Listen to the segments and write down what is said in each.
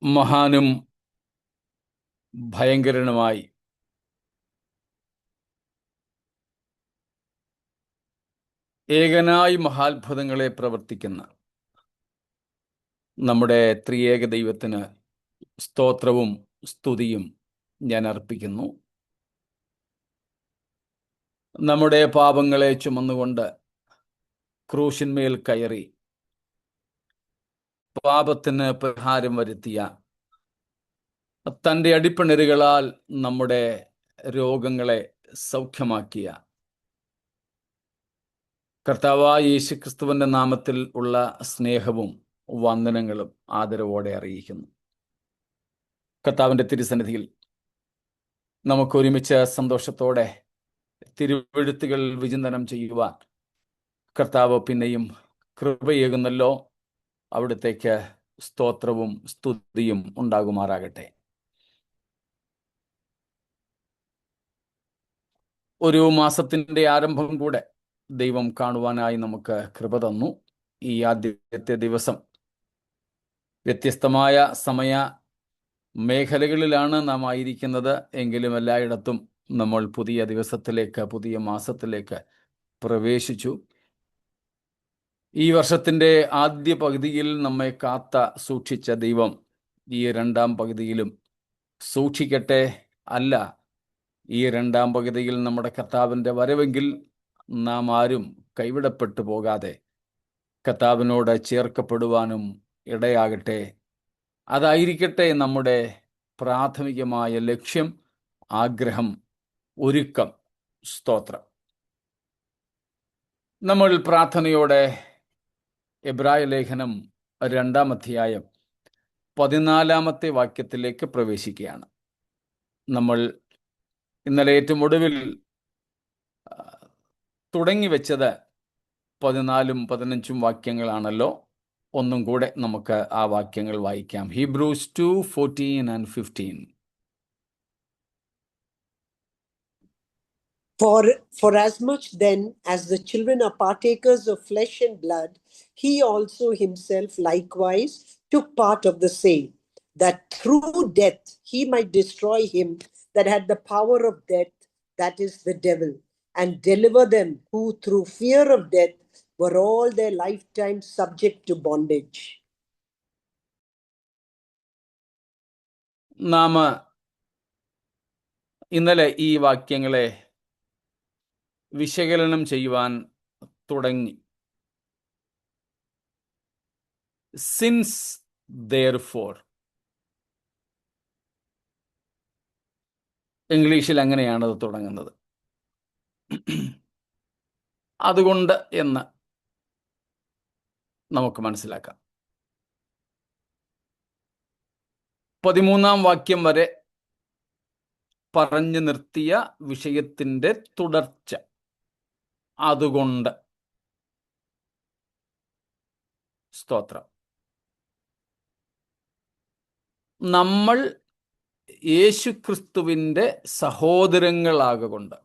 മഹാനും ഭയങ്കരനുമായി ഏകനായി മഹാത്ഭുതങ്ങളെ പ്രവർത്തിക്കുന്ന നമ്മുടെ ത്രിയേക ദൈവത്തിന് സ്തോത്രവും സ്തുതിയും ഞാൻ അർപ്പിക്കുന്നു. നമ്മുടെ പാപങ്ങളെ ചുമന്നുകൊണ്ട് ക്രൂശിന്മേൽ കയറി പാപത്തിന് പരിഹാരം വരുത്തിയ, തൻ്റെ അടിപ്പിണരുകളാൽ നമ്മുടെ രോഗങ്ങളെ സൗഖ്യമാക്കിയ കർത്താവായ യേശുക്രിസ്തുവിന്റെ നാമത്തിൽ ഉള്ള സ്നേഹവും വന്ദനങ്ങളും ആദരവോടെ അറിയിക്കുന്നു. കർത്താവിന്റെ തിരുസന്നിധിയിൽ നമുക്ക് ഒരുമിച്ച് സന്തോഷത്തോടെ തിരുവെഴുത്തുകൾ വിചിന്തനം ചെയ്യുവാൻ കർത്താവ് പിന്നെയും കൃപയേകുന്നല്ലോ. അവിടുത്തേക്ക് സ്തോത്രവും സ്തുതിയും ഉണ്ടാകുമാറാകട്ടെ. ഒരു മാസത്തിന്റെ ആരംഭം കൂടെ ദൈവം കാണുവാനായി നമുക്ക് കൃപ തന്നു. ഈ ആദ്യത്തെ ദിവസം വ്യത്യസ്തമായ സമയ മേഖലകളിലാണ് നാം ആയിരിക്കുന്നത്. എങ്കിലും എല്ലായിടത്തും നമ്മൾ പുതിയ ദിവസത്തിലേക്ക്, പുതിയ മാസത്തിലേക്ക് പ്രവേശിച്ചു. ഈ വർഷത്തിന്റെ ആദ്യ പകുതിയിൽ നമ്മെ കാത്ത സൂക്ഷിച്ച ദൈവം ഈ രണ്ടാം പകുതിയിലും സൂക്ഷിക്കട്ടെ. അല്ല, ഈ രണ്ടാം പകുതിയിൽ നമ്മുടെ കർത്താവിന്റെ വരവെങ്കിൽ നാം ആരും കൈവിടപ്പെട്ടു പോകാതെ കർത്താവിനോട് ചേർക്കപ്പെടുവാനും ഇടയാകട്ടെ. അതായിരിക്കട്ടെ നമ്മുടെ പ്രാഥമികമായ ലക്ഷ്യം, ആഗ്രഹം, ഒരുക്കം. സ്തോത്രം. നമ്മൾ പ്രാർത്ഥനയോടെ എബ്രായ ലേഖനം 2-ാം അധ്യായം 14-ാമത്തെ വാക്യത്തിലേക്ക് പ്രവേശിക്കുകയാണ്. നമ്മൾ ഇന്നലെ ഏറ്റവും ഒടുവിൽ തുടങ്ങി വെച്ചത് 14-ഉം 15-ഉം വാക്യങ്ങളാണല്ലോ. ഒന്നും കൂടെ നമുക്ക് ആ വാക്യങ്ങൾ വായിക്കാം. Hebrews 2:14 and 15. For as much then as the children are partakers of flesh and blood, he also himself likewise took part of the same, that through death he might destroy him that had the power of death, that is the devil, and deliver them who through fear of death were all their lifetime subject to bondage. നാം ഇന്നലെ ഈ വാക്യങ്ങളെ വിശകലനം ചെയ്യുവാൻ തുടങ്ങി. Since therefore, ഇംഗ്ലീഷിൽ അങ്ങനെയാണ് അത് തുടങ്ങുന്നത്. അതുകൊണ്ട് എന്ന് നമുക്ക് മനസ്സിലാക്കാം. 13-ാം വാക്യം വരെ പറഞ്ഞു നിർത്തിയ വിഷയത്തിന്റെ തുടർച്ച. അതുകൊണ്ട്. സ്തോത്രം. നമ്മൾ യേശുക്രിസ്തുവിന്റെ സഹോദരങ്ങളാകൊണ്ട്.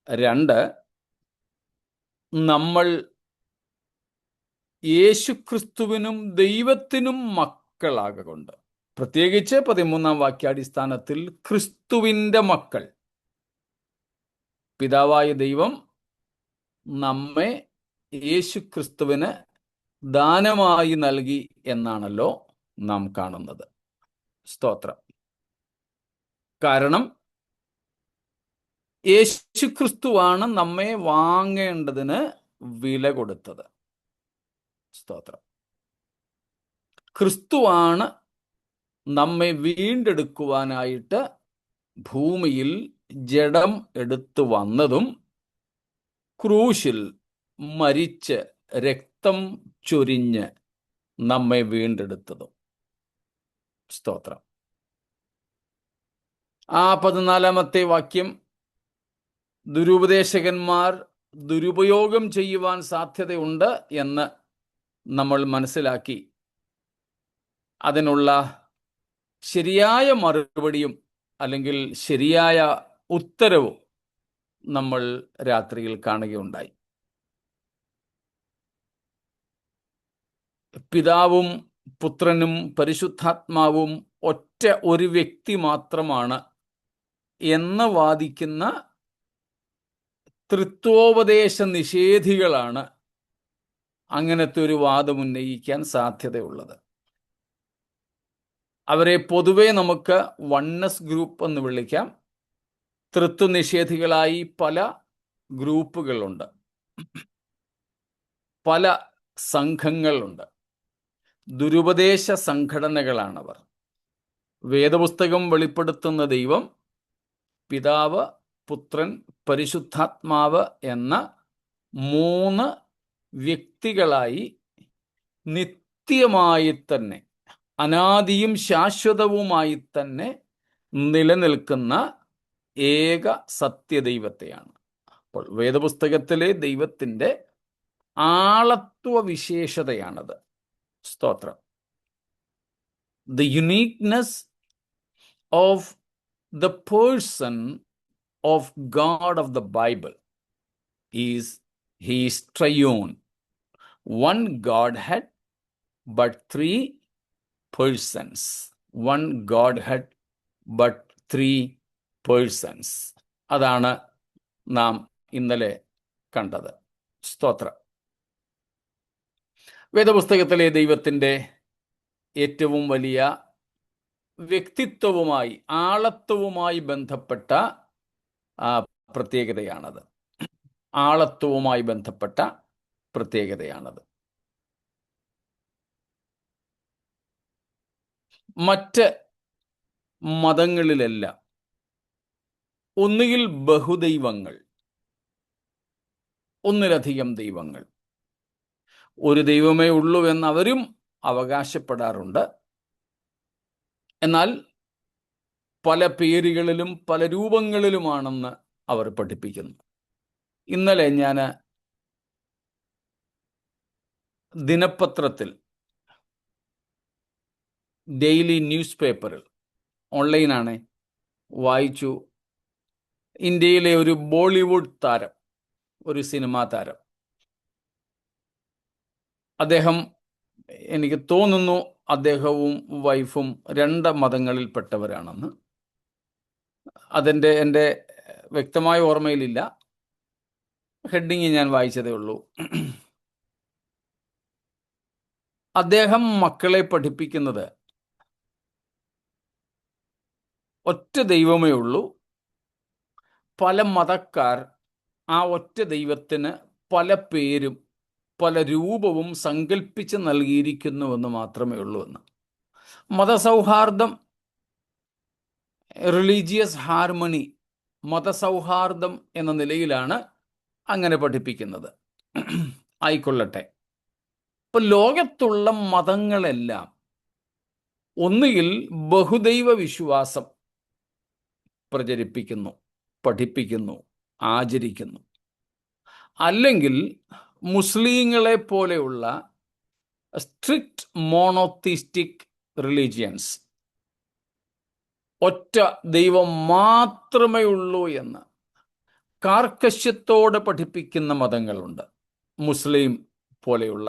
2, നമ്മൾ യേശുക്രിസ്തുവിനും ദൈവത്തിനും മക്കളാകൊണ്ട്. പ്രത്യേകിച്ച് 13-ാം വാക്യാടിസ്ഥാനത്തിൽ ക്രിസ്തുവിന്റെ മക്കൾ. പിതാവായ ദൈവം നമ്മെ യേശുക്രിസ്തുവിന് ദാനമായി നൽകി എന്നാണല്ലോ നാം കാണുന്നത്. സ്തോത്രം. കാരണം യേശുക്രിസ്തുവാണ് നമ്മെ വാങ്ങേണ്ടതിന് വില കൊടുത്തത്. സ്തോത്രം. ക്രിസ്തുവാണ് നമ്മെ വീണ്ടെടുക്കുവാനായിട്ട് ഭൂമിയിൽ ജഡം എടുത്തു വന്നതും ക്രൂശിൽ മരിച്ച് രക്തം ചൊരിഞ്ഞ് നമ്മെ വീണ്ടെടുത്തതും. സ്തോത്രം. ആ 14-ാമത്തെ വാക്യം ദുരുപദേശകന്മാർ ദുരുപയോഗം ചെയ്യുവാൻ സാധ്യതയുണ്ട് എന്ന് നമ്മൾ മനസ്സിലാക്കി. അതിനുള്ള ശരിയായ മറുപടിയും അല്ലെങ്കിൽ ശരിയായ ഉത്തരവും നമ്മൾ രാത്രിയിൽ കാണുകയുണ്ടായി. പിതാവും പുത്രനും പരിശുദ്ധാത്മാവും ഒറ്റ ഒരു വ്യക്തി മാത്രമാണ് എന്ന് വാദിക്കുന്ന തൃത്വോപദേശ നിഷേധികളാണ് അങ്ങനത്തെ ഒരു വാദം ഉന്നയിക്കാൻ സാധ്യതയുള്ളത്. അവരെ പൊതുവെ നമുക്ക് വണ്ണസ് ഗ്രൂപ്പ് എന്ന് വിളിക്കാം. തൃത്വനിഷേധികളായി പല ഗ്രൂപ്പുകളുണ്ട്, പല സംഘങ്ങളുണ്ട്, ദുരുപദേശ സംഘടനകളാണവർ. വേദപുസ്തകം വെളിപ്പെടുത്തുന്ന ദൈവം പിതാവ്, പുത്രൻ, പരിശുദ്ധാത്മാവ് എന്ന 3 വ്യക്തികളായി നിത്യമായി തന്നെ, അനാദിയും ശാശ്വതവുമായി തന്നെ നിലനിൽക്കുന്ന ഏക സത്യദൈവത്തെയാണ്. അപ്പോൾ വേദപുസ്തകത്തിലെ ദൈവത്തിൻ്റെ ആളത്വ വിശേഷതയാണത്. സ്തോത്രം. The uniqueness of the person of God of the Bible is he is triune, one Godhead but 3 persons, one Godhead but 3 persons. അതാണ് നാം ഇന്നലെ കണ്ടത്. സ്തോത്രം. വേദപുസ്തകത്തിലെ ദൈവത്തിൻ്റെ ഏറ്റവും വലിയ വ്യക്തിത്വവുമായി, ആളത്വവുമായി ബന്ധപ്പെട്ട പ്രത്യേകതയാണത്. ആളത്വവുമായി ബന്ധപ്പെട്ട പ്രത്യേകതയാണത്. മറ്റ് മതങ്ങളിലെല്ലാം ഒന്നുകിൽ ബഹുദൈവങ്ങൾ, ഒന്നിലധികം ദൈവങ്ങൾ, ഒരു ദൈവമേ ഉള്ളൂ എന്നവരും അവകാശപ്പെടാറുണ്ട്. എന്നാൽ പല പേരുകളിലും പല രൂപങ്ങളിലുമാണെന്ന് അവർ പഠിപ്പിക്കുന്നു. ഇന്നലെ ഞാൻ ദിനപത്രത്തിൽ, ഡെയിലി ന്യൂസ് പേപ്പറിൽ, ഓൺലൈനാണ്, വായിച്ചു. ഇന്ത്യയിലെ ഒരു ബോളിവുഡ് താരം, ഒരു സിനിമാ താരം, അദ്ദേഹം, എനിക്ക് തോന്നുന്നു അദ്ദേഹവും വൈഫും 2 മതങ്ങളിൽപ്പെട്ടവരാണെന്ന്. എൻ്റെ വ്യക്തമായ ഓർമ്മയിലില്ല, ഹെഡിങ് ഞാൻ വായിച്ചതേ ഉള്ളൂ. അദ്ദേഹം മക്കളെ പഠിപ്പിക്കുന്നത് ഒറ്റ ദൈവമേ ഉള്ളൂ, പല മതക്കാർ ആ ഒറ്റ ദൈവത്തിന് പല പേരും പല രൂപവും സങ്കല്പിച്ച് നൽകിയിരിക്കുന്നുവെന്ന് മാത്രമേ ഉള്ളൂ എന്ന്. മതസൗഹാർദ്ദം, റിലീജിയസ് ഹാർമണി, മതസൗഹാർദ്ദം എന്ന നിലയിലാണ് അങ്ങനെ പഠിപ്പിക്കുന്നത്. ആയിക്കൊള്ളട്ടെ. ഇപ്പം ലോകത്തുള്ള മതങ്ങളെല്ലാം ഒന്നുകിൽ ബഹുദൈവ വിശ്വാസം പ്രചരിപ്പിക്കുന്നു, പഠിപ്പിക്കുന്നു, ആചരിക്കുന്നു, അല്ലെങ്കിൽ മുസ്ലിങ്ങളെ പോലെയുള്ള സ്ട്രിക്റ്റ് മോണോത്തിസ്റ്റിക് റിലീജിയൻസ്, ഒറ്റ ദൈവം മാത്രമേ ഉള്ളൂ എന്ന് കാർക്കശ്യത്തോടെ പഠിപ്പിക്കുന്ന മതങ്ങളുണ്ട്. മുസ്ലിം പോലെയുള്ള,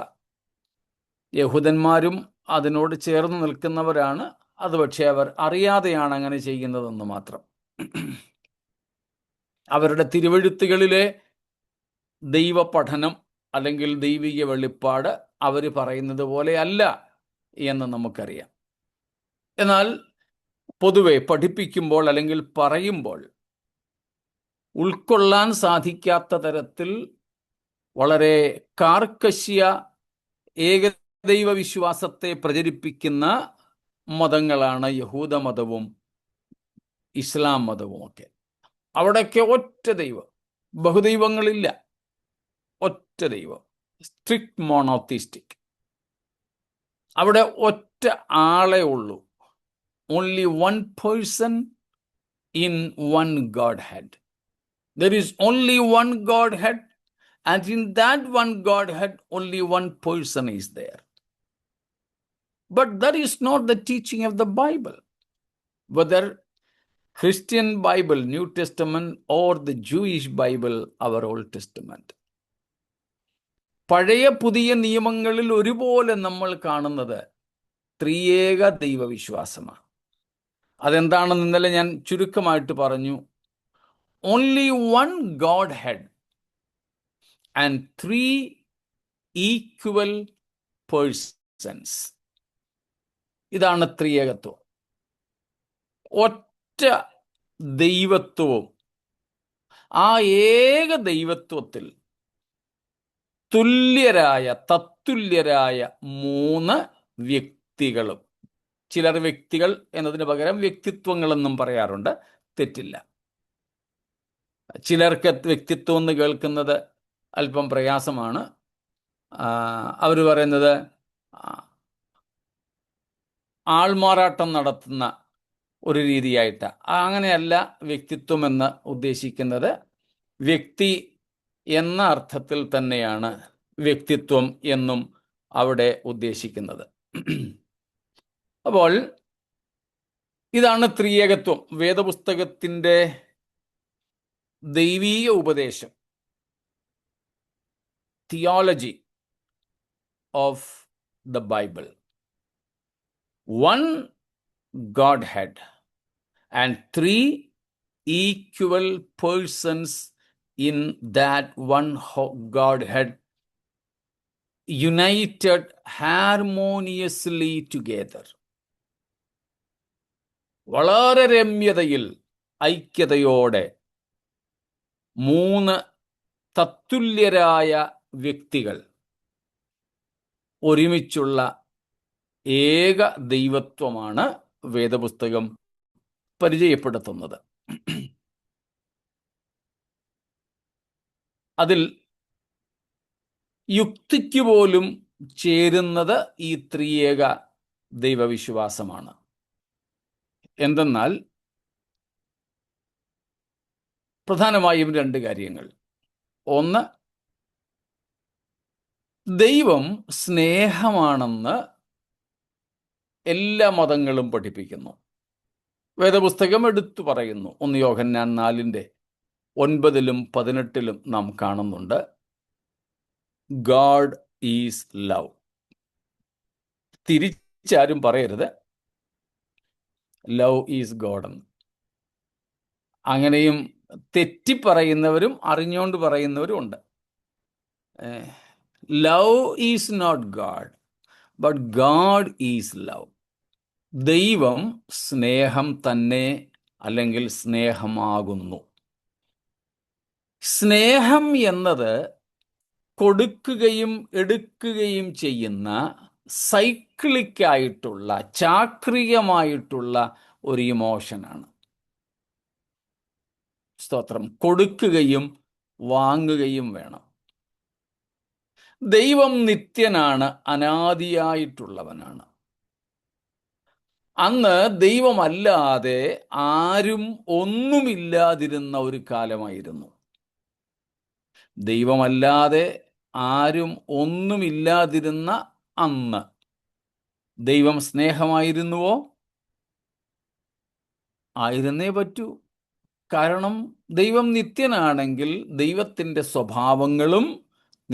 യഹൂദന്മാരും അതിനോട് ചേർന്ന് നിൽക്കുന്നവരാണ്. അത് പക്ഷേ അവർ അറിയാതെയാണ് അങ്ങനെ ചെയ്യുന്നതെന്ന് മാത്രം. അവരുടെ തിരുവെഴുത്തുകളിലെ ദൈവ പഠനം അല്ലെങ്കിൽ ദൈവിക വെളിപ്പാട് അവർ പറയുന്നത് പോലെ അല്ല എന്ന് നമുക്കറിയാം. എന്നാൽ പൊതുവെ പഠിപ്പിക്കുമ്പോൾ അല്ലെങ്കിൽ പറയുമ്പോൾ ഉൾക്കൊള്ളാൻ സാധിക്കാത്ത തരത്തിൽ വളരെ കാർക്കശ്യ ഏകദൈവ വിശ്വാസത്തെ പ്രചരിപ്പിക്കുന്ന മതങ്ങളാണ് യഹൂദ മതവും ഇസ്ലാം മതവും ഒക്കെ. അവിടെയൊക്കെ ഒറ്റ ദൈവം, ബഹുദൈവങ്ങളില്ല, ഒറ്റ ദൈവം, സ്ട്രിക്റ്റ് മോണോത്തിസ്റ്റിക്. അവിടെ ഒറ്റ ആളെ ഉള്ളൂ, only one person in one God head. There is only one Godhead, and in that one Godhead, only one person is there. But that is not the teaching of the Bible. Whether Christian Bible, New Testament, or the Jewish Bible, our Old Testament. പഴയ പുതിയ നിയമങ്ങളിൽ ഒരുപോലെ നമ്മൾ കാണുന്നത് ത്രിയേക ദൈവവിശ്വാസമാണ്. അതെന്താണെന്ന് ഇന്നലെ ഞാൻ ചുരുക്കമായിട്ട് പറഞ്ഞു. Only one Godhead and three equal persons. ഇതാണ് ത്രിയേകത്വം. ഒറ്റ ദൈവത്വവും ആ ഏക ദൈവത്വത്തിൽ തത്തുല്യരായ 3 വ്യക്തികളും. ചിലർ വ്യക്തികൾ എന്നതിന് പകരം വ്യക്തിത്വങ്ങളെന്നും പറയാറുണ്ട്. തെറ്റില്ല. ചിലർക്ക് വ്യക്തിത്വം എന്ന് കേൾക്കുന്നത് അല്പം പ്രയാസമാണ്. അവർ പറയുന്നത് ആൾമാറാട്ടം നടത്തുന്ന ഒരു രീതിയായിട്ട്. അങ്ങനെയല്ല വ്യക്തിത്വം എന്ന് ഉദ്ദേശിക്കുന്നത്. വ്യക്തി എന്ന അർത്ഥത്തിൽ തന്നെയാണ് വ്യക്തിത്വം എന്നും അവിടെ ഉദ്ദേശിക്കുന്നത്. അപ്പോൾ ഇതാണ് ത്രിയേകത്വം. വേദപുസ്തകത്തിൻ്റെ ദൈവീക ഉപദേശം, theology of the Bible. One Godhead and 3 equal persons in that one Godhead, united harmoniously together. വളരെ രമ്യതയിൽ, ഐക്യതയോടെ 3 തത്തുല്യരായ വ്യക്തികൾ ഒരുമിച്ചുള്ള ഏക ദൈവത്വമാണ് വേദപുസ്തകം പരിചയപ്പെടുത്തുന്നത്. അതിൽ യുക്തിക്ക് പോലും ചേരുന്നത് ഈ ത്രിയേക ദൈവവിശ്വാസമാണ്. എന്തെന്നാൽ പ്രധാനമായും 2 കാര്യങ്ങൾ. ഒന്ന്, ദൈവം സ്നേഹമാണെന്ന് എല്ലാ മതങ്ങളും പഠിപ്പിക്കുന്നു. വേദപുസ്തകം എടുത്തു പറയുന്നു. 1 യോഹന്നാൻ 4:9 18 നാം കാണുന്നുണ്ട്, ഗാഡ് ഈസ് ലവ്. തിരിച്ചാരും പറയരുത് ലവ് ഈസ് ഗോഡ് എന്ന്. അങ്ങനെയും തെറ്റിപ്പറയുന്നവരും അറിഞ്ഞുകൊണ്ട് പറയുന്നവരും ഉണ്ട്. Love is not God, but God is love. ദൈവം സ്നേഹം തന്നെ, അല്ലെങ്കിൽ സ്നേഹമാകുന്നു. സ്നേഹം എന്നത് കൊടുക്കുകയും എടുക്കുകയും ചെയ്യുന്ന സൈക്ലിക്കായിട്ടുള്ള, ചാക്രികമായിട്ടുള്ള ഒരു ഇമോഷനാണ്. സ്തോത്രം. കൊടുക്കുകയും വാങ്ങുകയും വേണം. ദൈവം നിത്യനാണ്, അനാദിയായിട്ടുള്ളവനാണ്. അന്ന് ദൈവമല്ലാതെ ആരും ഒന്നുമില്ലാതിരുന്ന ഒരു കാലമായിരുന്നു. ദൈവമല്ലാതെ ആരും ഒന്നുമില്ലാതിരുന്ന അന്ന് ദൈവം സ്നേഹമായിരുന്നുവോ? ആയിരുന്നേ പറ്റൂ. കാരണം ദൈവം നിത്യനാണെങ്കിൽ ദൈവത്തിൻ്റെ സ്വഭാവങ്ങളും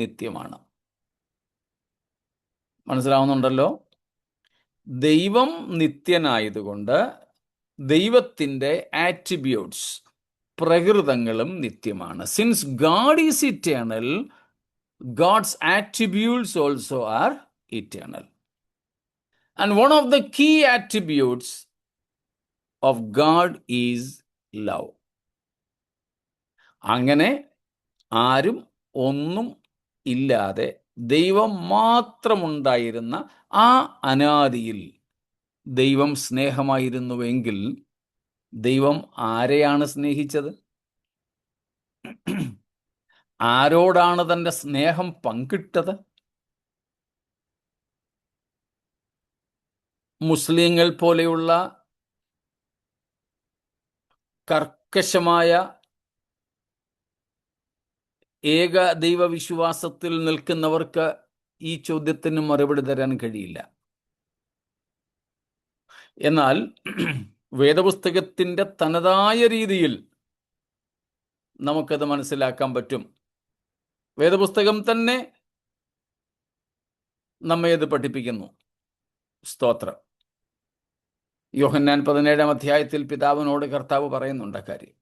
നിത്യമാണ്. മനസ്സിലാവുന്നുണ്ടല്ലോ? ദൈവം നിത്യനായതുകൊണ്ട് ദൈവത്തിൻ്റെ ആട്രിബ്യൂട്ട്സ്, പ്രകൃതങ്ങളും നിത്യമാണ്. Since God is eternal, God's attributes also are eternal. And one of the key attributes of God is love. അങ്ങനെ ആരും ഒന്നും ഇല്ലാതെ ദൈവം മാത്രമുണ്ടായിരുന്ന ആ അനാദിയിൽ ദൈവം സ്നേഹമായിരുന്നുവെങ്കിൽ ദൈവം ആരെയാണ് സ്നേഹിച്ചത്? ആരോടാണ് തൻ്റെ സ്നേഹം പങ്കിട്ടത്? മുസ്ലിങ്ങൾ പോലെയുള്ള കർക്കശമായ ഏക ദൈവവിശ്വാസത്തിൽ നിൽക്കുന്നവർക്ക് ഈ ചോദ്യത്തിന് മറുപടി തരാൻ കഴിയില്ല. എന്നാൽ വേദപുസ്തകത്തിൻ്റെ തനതായ രീതിയിൽ നമുക്കത് മനസ്സിലാക്കാൻ പറ്റും. വേദപുസ്തകം തന്നെ നമ്മെ അത് പഠിപ്പിക്കുന്നു. സ്തോത്രം. യോഹന്നാൻ 17-ാം അധ്യായത്തിൽ പിതാവിനോട് കർത്താവ് പറയുന്നുണ്ട് കാര്യം.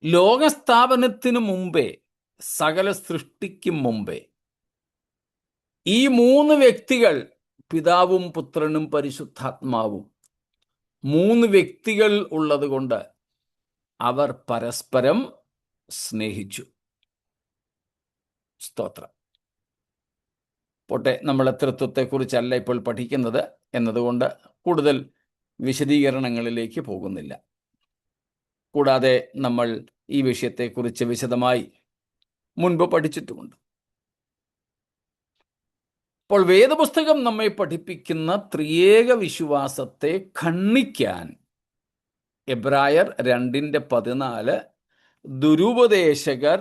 ലോകസ്ഥാപനത്തിനു മുമ്പേ, സകല സൃഷ്ടിക്കും മുമ്പേ ഈ 3 വ്യക്തികൾ, പിതാവും പുത്രനും പരിശുദ്ധാത്മാവും, 3 വ്യക്തികൾ ഉള്ളത് കൊണ്ട് അവർ പരസ്പരം സ്നേഹിച്ചു. സ്തോത്രം. പോട്ടെ, നമ്മൾ തൃത്വത്തെക്കുറിച്ചല്ല ഇപ്പോൾ പഠിക്കുന്നത് എന്നതുകൊണ്ട് കൂടുതൽ വിശദീകരണങ്ങളിലേക്ക് പോകുന്നില്ല. കൂടാതെ നമ്മൾ ഈ വിഷയത്തെക്കുറിച്ച് വിശദമായി മുൻപ് പഠിച്ചിട്ടുമുണ്ട്. അപ്പോൾ വേദപുസ്തകം നമ്മെ പഠിപ്പിക്കുന്ന ത്രിയേക വിശ്വാസത്തെ ഖണ്ഡിക്കാൻ എബ്രായർ 2:14 ദുരുപദേശകർ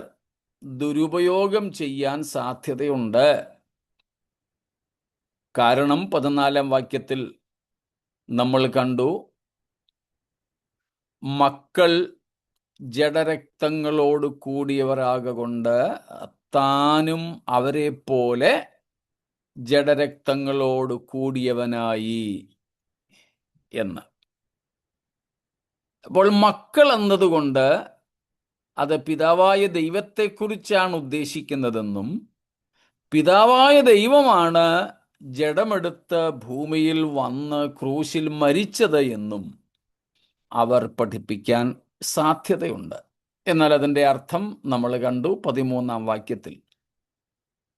ദുരുപയോഗം ചെയ്യാൻ സാധ്യതയുണ്ട്. കാരണം 14-ാം വാക്യത്തിൽ നമ്മൾ കണ്ടു, മക്കൾ ജഡരക്തങ്ങളോട് കൂടിയവരാകൊണ്ട് താനും അവരെ പോലെ ജഡരക്തങ്ങളോട് കൂടിയവനായി എന്ന്. അപ്പോൾ മക്കൾ എന്നതുകൊണ്ട് അത് പിതാവായ ദൈവത്തെക്കുറിച്ചാണ് ഉദ്ദേശിക്കുന്നതെന്നും പിതാവായ ദൈവമാണ് ജഡമെടുത്ത് ഭൂമിയിൽ വന്ന് ക്രൂശിൽ മരിച്ചത് എന്നും അവർ പഠിപ്പിക്കാൻ സാധ്യതയുണ്ട്. എന്നാൽ അതിൻ്റെ അർത്ഥം നമ്മൾ കണ്ടു 13-ാം വാക്യത്തിൽ.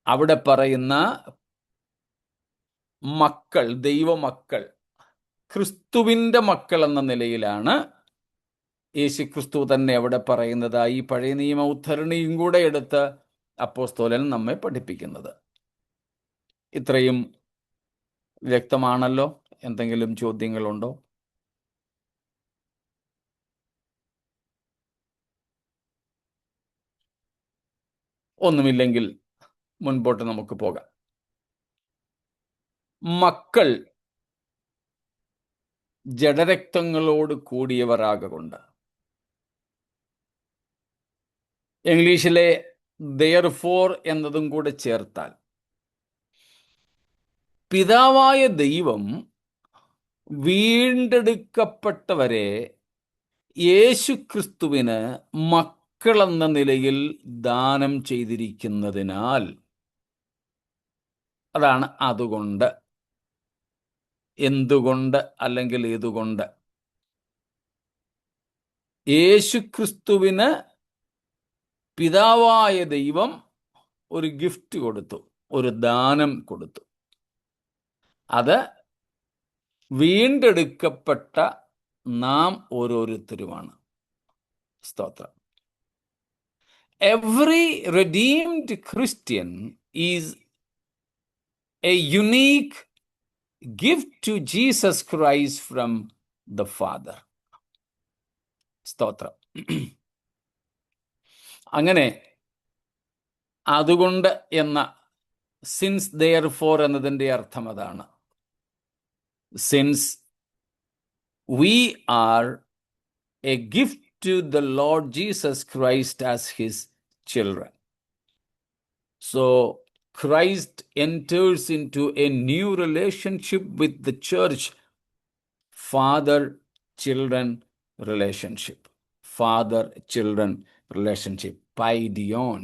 അവിടെ പറയുന്ന മക്കൾ, ദൈവമക്കൾ, ക്രിസ്തുവിൻ്റെ മക്കൾ എന്ന നിലയിലാണ് യേശു ക്രിസ്തു തന്നെ അവിടെ പറയുന്നതായി പഴയ നിയമ ഉദ്ധരണിയും കൂടെ എടുത്ത് അപ്പോസ്തലൻ നമ്മെ പഠിപ്പിക്കുന്നത്. ഇത്രയും വ്യക്തമാണല്ലോ. എന്തെങ്കിലും ചോദ്യങ്ങളുണ്ടോ? ഒന്നുമില്ലെങ്കിൽ മുൻപോട്ട് നമുക്ക് പോകാം. മക്കൾ ജഡരക്തങ്ങളോട് കൂടിയവരാകൊണ്ട്, ഇംഗ്ലീഷിലെ therefore എന്നതും കൂടെ ചേർത്താൽ, പിതാവായ ദൈവം വീണ്ടെടുക്കപ്പെട്ടവരെ യേശു ക്രിസ്തുവിന് മക്കളെന്ന നിലയിൽ ദാനം ചെയ്തിരിക്കുന്നതിനാൽ, അതാണ് അതുകൊണ്ട്, എന്തുകൊണ്ട് അല്ലെങ്കിൽ ഏതുകൊണ്ട്, യേശു ക്രിസ്തുവിന് പിതാവായ ദൈവം ഒരു ഗിഫ്റ്റ് കൊടുത്തു, ഒരു ദാനം കൊടുത്തു. അത് വീണ്ടെടുക്കപ്പെട്ട നാം ഓരോരുത്തരുമാണ്. സ്തോത്രം. Every redeemed Christian is a unique gift to Jesus Christ from the Father. സ്തോത്രം. അങ്ങനെ അതുകൊണ്ട് എന്ന സിൻസ് therefore എന്നതിൻ്റെ അർത്ഥം അതാണ്. Since we are a gift to the Lord Jesus Christ as his children. So Christ enters into a new relationship with the church, father-children relationship. Father-children relationship, പൈഡിയോൻ.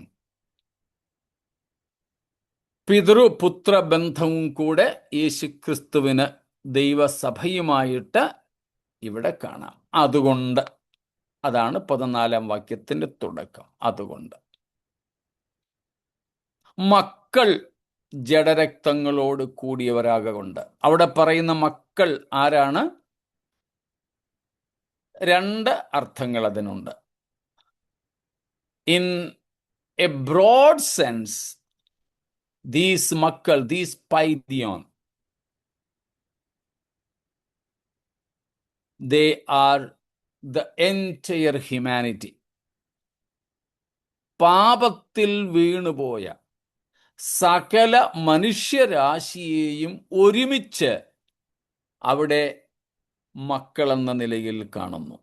പിതൃപുത്ര ബന്ധവും കൂടെ യേശുക്രിസ്തുവിന് ദൈവസഭയുമായിട്ട് ഇവിടെ കാണാം. അതുകൊണ്ട്, അതാണ് 14-ാം വാക്യത്തിന്റെ തുടക്കം. അതുകൊണ്ട് മക്കൾ ജഡരക്തങ്ങളോട് കൂടിയവരാകൊണ്ട്, അവിടെ പറയുന്ന മക്കൾ ആരാണ്? 2 അർത്ഥങ്ങൾ അതിനുണ്ട്. In a broad sense, these makkal, these paidion, they are the entire humanity. പാപത്തിൽ വീണുപോയ സകല മനുഷ്യരാശിയെയും ഒരുമിച്ച് അവിടെ മക്കളെന്ന നിലയിൽ കാണുന്നു.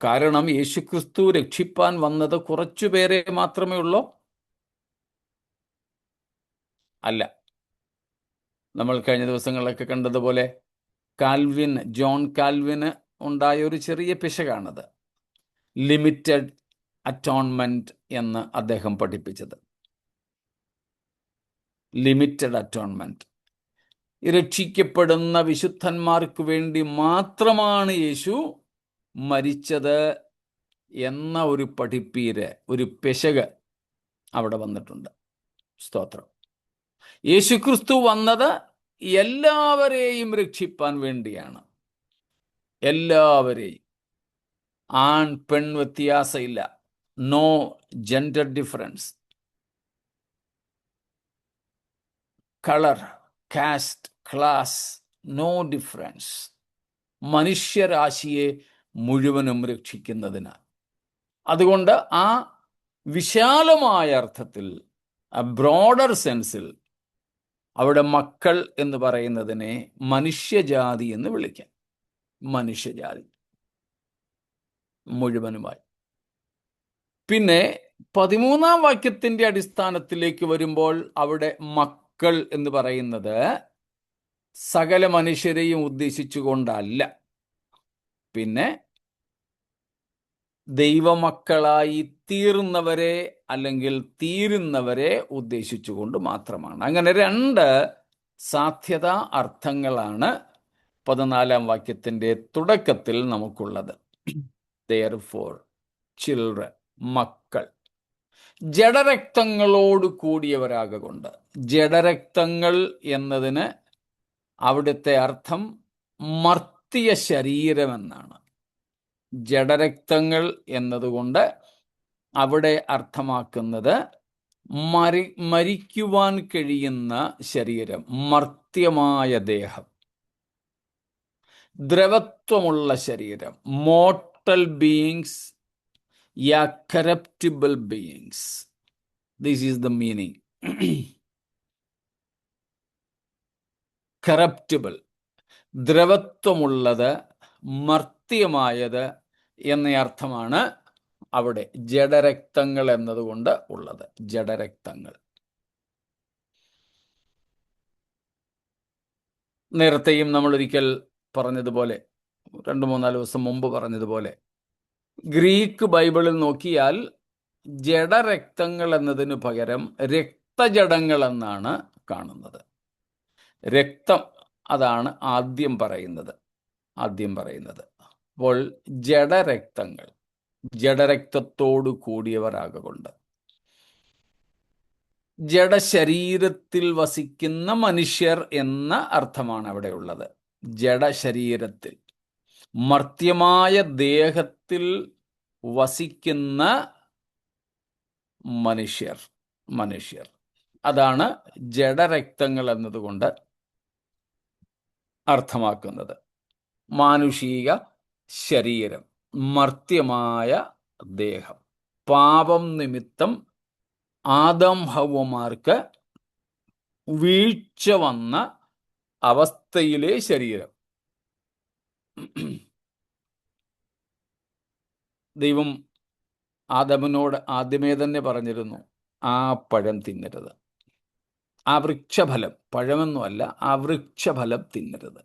കാരണം യേശുക്രിസ്തു രക്ഷിപ്പാൻ വന്നത് കുറച്ചുപേരെ മാത്രമേ ഉള്ളൂ? അല്ല. നമ്മൾ കഴിഞ്ഞ ദിവസങ്ങളിലൊക്കെ കണ്ടതുപോലെ ജോൺ കാൽവിന് ഉണ്ടായ ഒരു ചെറിയ പിശകാണത്. ലിമിറ്റഡ് അറ്റോൺമെന്റ് എന്ന് അദ്ദേഹം പഠിപ്പിച്ചത്. Limited atonement. രക്ഷിക്കപ്പെടുന്ന വിശുദ്ധന്മാർക്ക് വേണ്ടി മാത്രമാണ് യേശു മരിച്ചത് എന്ന ഒരു പഠിപ്പീര്, ഒരു പിശക് അവിടെ വന്നിട്ടുണ്ട്. സ്തോത്രം. യേശുക്രിസ്തു വന്നത് എല്ലാവരെയും രക്ഷിപ്പാൻ വേണ്ടിയാണ്. എല്ലാവരെയും. ആൺ പെൺ വ്യത്യാസമില്ല. No gender difference, colour, caste, class, no difference. മനുഷ്യരാശിയെ മുഴുവനും രക്ഷിക്കുന്നതിന്. അതുകൊണ്ട് ആ വിശാലമായ അർത്ഥത്തിൽ, ആ ബ്രോഡർ സെൻസിൽ, അവിടെ മക്കൾ എന്ന് പറയുന്നതിനെ മനുഷ്യജാതി എന്ന് വിളിക്കാം. മനുഷ്യജാതി മുഴുവനുമായി. പിന്നെ 13-ാം വാക്യത്തിന്റെ അടിസ്ഥാനത്തിലേക്ക് വരുമ്പോൾ അവിടെ മക്കൾ എന്ന് പറയുന്നത് സകല മനുഷ്യരെയും ഉദ്ദേശിച്ചുകൊണ്ടല്ല, പിന്നെ ദൈവമക്കളായി തീർന്നവരെ അല്ലെങ്കിൽ തീരുന്നവരെ ഉദ്ദേശിച്ചുകൊണ്ട് മാത്രമാണ്. അങ്ങനെ 2 സാധ്യതാ അർത്ഥങ്ങളാണ് 14-ാം വാക്യത്തിന്റെ തുടക്കത്തിൽ നമുക്കുള്ളത്. Therefore, children, മക്കൾ, ജഡരക്തങ്ങളോട് കൂടിയവരാകൊണ്ട്. ജഡരക്തങ്ങൾ എന്നതിന് അവിടുത്തെ അർത്ഥം മർത്തിയ ശരീരമെന്നാണ്. ജഡരക്തങ്ങൾ എന്നതുകൊണ്ട് അവിടെ അർത്ഥമാക്കുന്നത് മരിക്കുവാൻ കഴിയുന്ന ശരീരം, മർത്യമായ ദേഹം, ദ്രവത്വമുള്ള ശരീരം, മോർട്ടൽ ബീയിങ്സ്, യാ corruptible beings. This is the meaning. Corruptible, ദ്രവത്വമുള്ളത്, മർത്യമായത് എന്ന അർത്ഥമാണ് അവിടെ ജഡരക്തങ്ങൾ എന്നതുകൊണ്ട് ഉള്ളത്. ജഡരക്തങ്ങൾ. നേരത്തെയും നമ്മൾ ഒരിക്കൽ പറഞ്ഞതുപോലെ, 2-3-4 ദിവസം മുമ്പ് പറഞ്ഞതുപോലെ, ഗ്രീക്ക് ബൈബിളിൽ നോക്കിയാൽ ജഡരക്തങ്ങൾ എന്നതിന് പകരം രക്തജടങ്ങൾ എന്നാണ് കാണുന്നത്. രക്തം, അതാണ് ആദ്യം പറയുന്നത്. അപ്പോൾ ജഡരക്തങ്ങൾ, ജഡരക്തത്തോടു കൂടിയവരാകൊണ്ട്. ജഡശരീരത്തിൽ വസിക്കുന്ന മനുഷ്യർ എന്ന അർത്ഥമാണ് അവിടെ ഉള്ളത്. ജഡശരീരത്തിൽ, മർത്യമായ ദേഹത്തിൽ വസിക്കുന്ന മനുഷ്യർ. അതാണ് ജഡരക്തങ്ങൾ എന്നതുകൊണ്ട് അർത്ഥമാക്കുന്നത്. മാനുഷിക ശരീരം, മർത്യമായ ദേഹം, പാപം നിമിത്തം ആദം ഹവ്വമാർക്ക് വീഴ്ച വന്ന അവസ്ഥയിലെ ശരീരം. ദൈവം ആദമിനോട് ആദ്യമേ തന്നെ പറഞ്ഞിരുന്നു, ആ പഴം തിന്നരുത്, ആ വൃക്ഷഫലം, പഴമൊന്നുമല്ല, ആ വൃക്ഷഫലം തിന്നരുത്,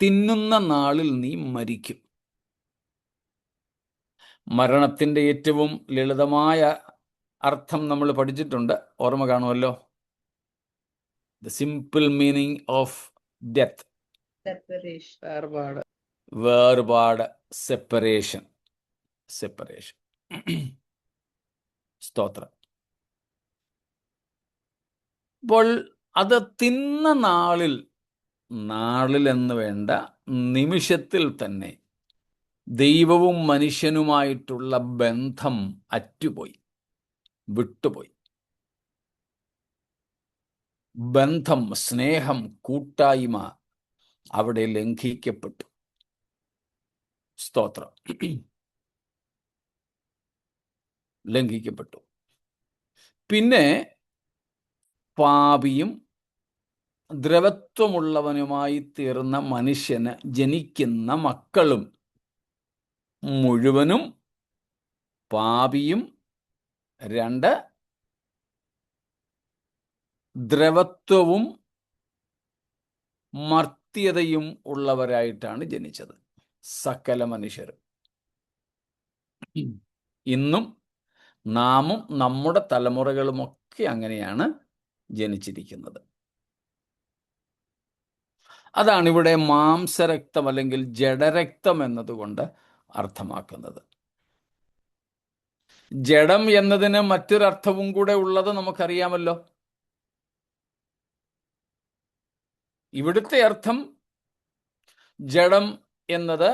തിന്നുന്ന നാളിൽ നീ മരിക്കും. മരണത്തിന്റെ ഏറ്റവും ലളിതമായ അർത്ഥം നമ്മൾ പഠിച്ചിട്ടുണ്ട്, ഓർമ്മ കാണുമല്ലോ. The simple meaning of death, വേർപാട്, സെപ്പറേഷൻ. സ്തോത്രം. അപ്പോൾ അത് തിന്ന നാളിൽ എന്ന് വേണ്ട, നിമിഷത്തിൽ തന്നെ ദൈവവും മനുഷ്യനുമായിട്ടുള്ള ബന്ധം അറ്റുപോയി, വിട്ടുപോയി. ബന്ധം, സ്നേഹം, കൂട്ടായ്മ അവിടെ ലംഘിക്കപ്പെട്ടു. സ്തോത്രം. ലംഘിക്കപ്പെട്ടു. പിന്നെ പാപിയും ദ്രവത്വമുള്ളവനുമായി തീർന്ന മനുഷ്യന് ജനിക്കുന്ന മക്കളും മുഴുവനും പാപിയും, 2 ദ്രവത്വവും മർത്യതയും ഉള്ളവരായിട്ടാണ് ജനിച്ചത് സകല മനുഷ്യരും. ഇന്നും നാമും നമ്മുടെ തലമുറകളുമൊക്കെ അങ്ങനെയാണ് ജനിച്ചിരിക്കുന്നത്. അതാണ് ഇവിടെ മാംസരക്തം അല്ലെങ്കിൽ ജഡരക്തം എന്നതുകൊണ്ട് അർത്ഥമാക്കുന്നത്. ജഡം എന്നതിന് മറ്റൊരർത്ഥവും കൂടെ ഉള്ളത് നമുക്കറിയാമല്ലോ. ഇവിടുത്തെ അർത്ഥം ജഡം എന്നത്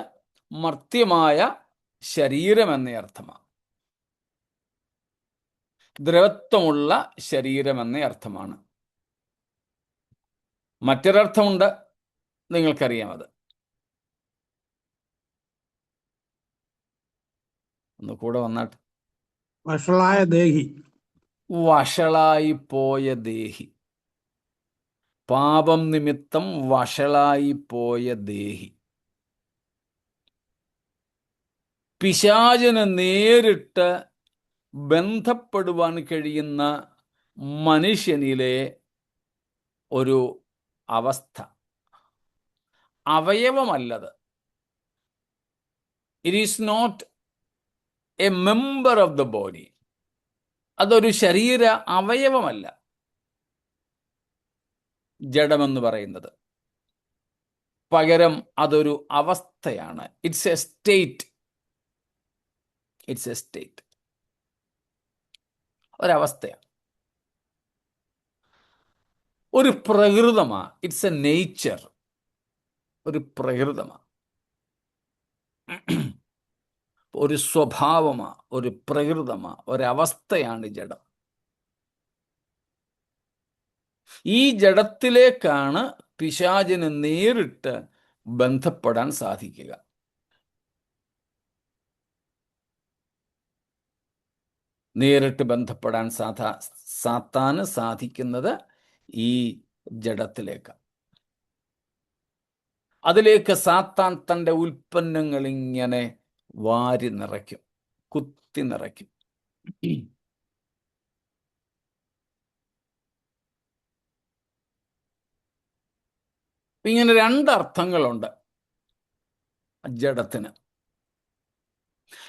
മർത്യമായ ശരീരം എന്ന അർത്ഥമാണ്. ദ്രവത്വമുള്ള ശരീരം എന്ന അർത്ഥമാണ്. മറ്റൊരർത്ഥമുണ്ട്, നിങ്ങൾക്കറിയാം അത്. ഒന്ന് കൂടെ വന്നാട്ട്. വഷളായ ദേഹി. വഷളായി പോയ ദേഹി. പാപം നിമിത്തം വഷളായി പോയ ദേഹി. പിശാചിന് നേരിട്ട് ബന്ധപ്പെടുവാൻ കഴിയുന്ന മനുഷ്യനിലെ ഒരു അവസ്ഥ, അവയവമല്ലത്. It is not a member of the body. അതൊരു ശരീര അവയവമല്ല ജഡമെന്ന് പറയുന്നത്. പകരം അതൊരു അവസ്ഥയാണ്. It's a state. It's a state, ഒരവസ്ഥയാണ്, ഒരു പ്രകൃതമാണ്. ഇറ്റ്സ് എ നേച്ചർ, ഒരു പ്രകൃതമാണ്, ഒരു സ്വഭാവമാണ്, ഒരു പ്രകൃതമാണ്, ഒരവസ്ഥയാണ് ജഡം. ഈ ജഡത്തിലേക്കാണ് പിശാചിന് നേരിട്ട് ബന്ധപ്പെടാൻ സാധിക്കുക. നേരിട്ട് ബന്ധപ്പെടാൻ സാത്താന് സാധിക്കുന്നത് ഈ ജഡത്തിലേക്ക്. അതിലേക്ക് സാത്താൻ തൻ്റെ ഉൽപ്പന്നങ്ങൾ ഇങ്ങനെ വാരി നിറയ്ക്കും, കുത്തി നിറയ്ക്കും. ഇങ്ങനെ രണ്ടർത്ഥങ്ങളുണ്ട് ജഡത്തിന്.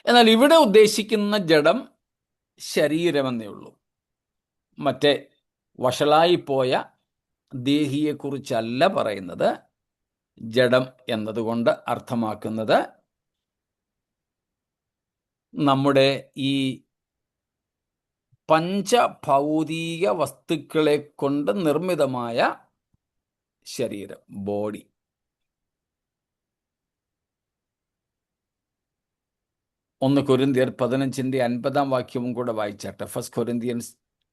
എന്നാൽ ഇവിടെ ഉദ്ദേശിക്കുന്ന ജഡം ശരീരമെന്നേ ഉള്ളൂ. മറ്റേ വഷളായിപ്പോയ ദേഹിയെക്കുറിച്ചല്ല പറയുന്നത്. ജഡം എന്നതുകൊണ്ട് അർത്ഥമാക്കുന്നത് നമ്മുടെ ഈ പഞ്ചഭൗതിക വസ്തുക്കളെ കൊണ്ട് നിർമ്മിതമായ ശരീരം, ബോഡി. ഒന്ന് കൊരിന്ത്യർ 15:50 കൂടെ വായിച്ചാട്ടെ. First Corinthians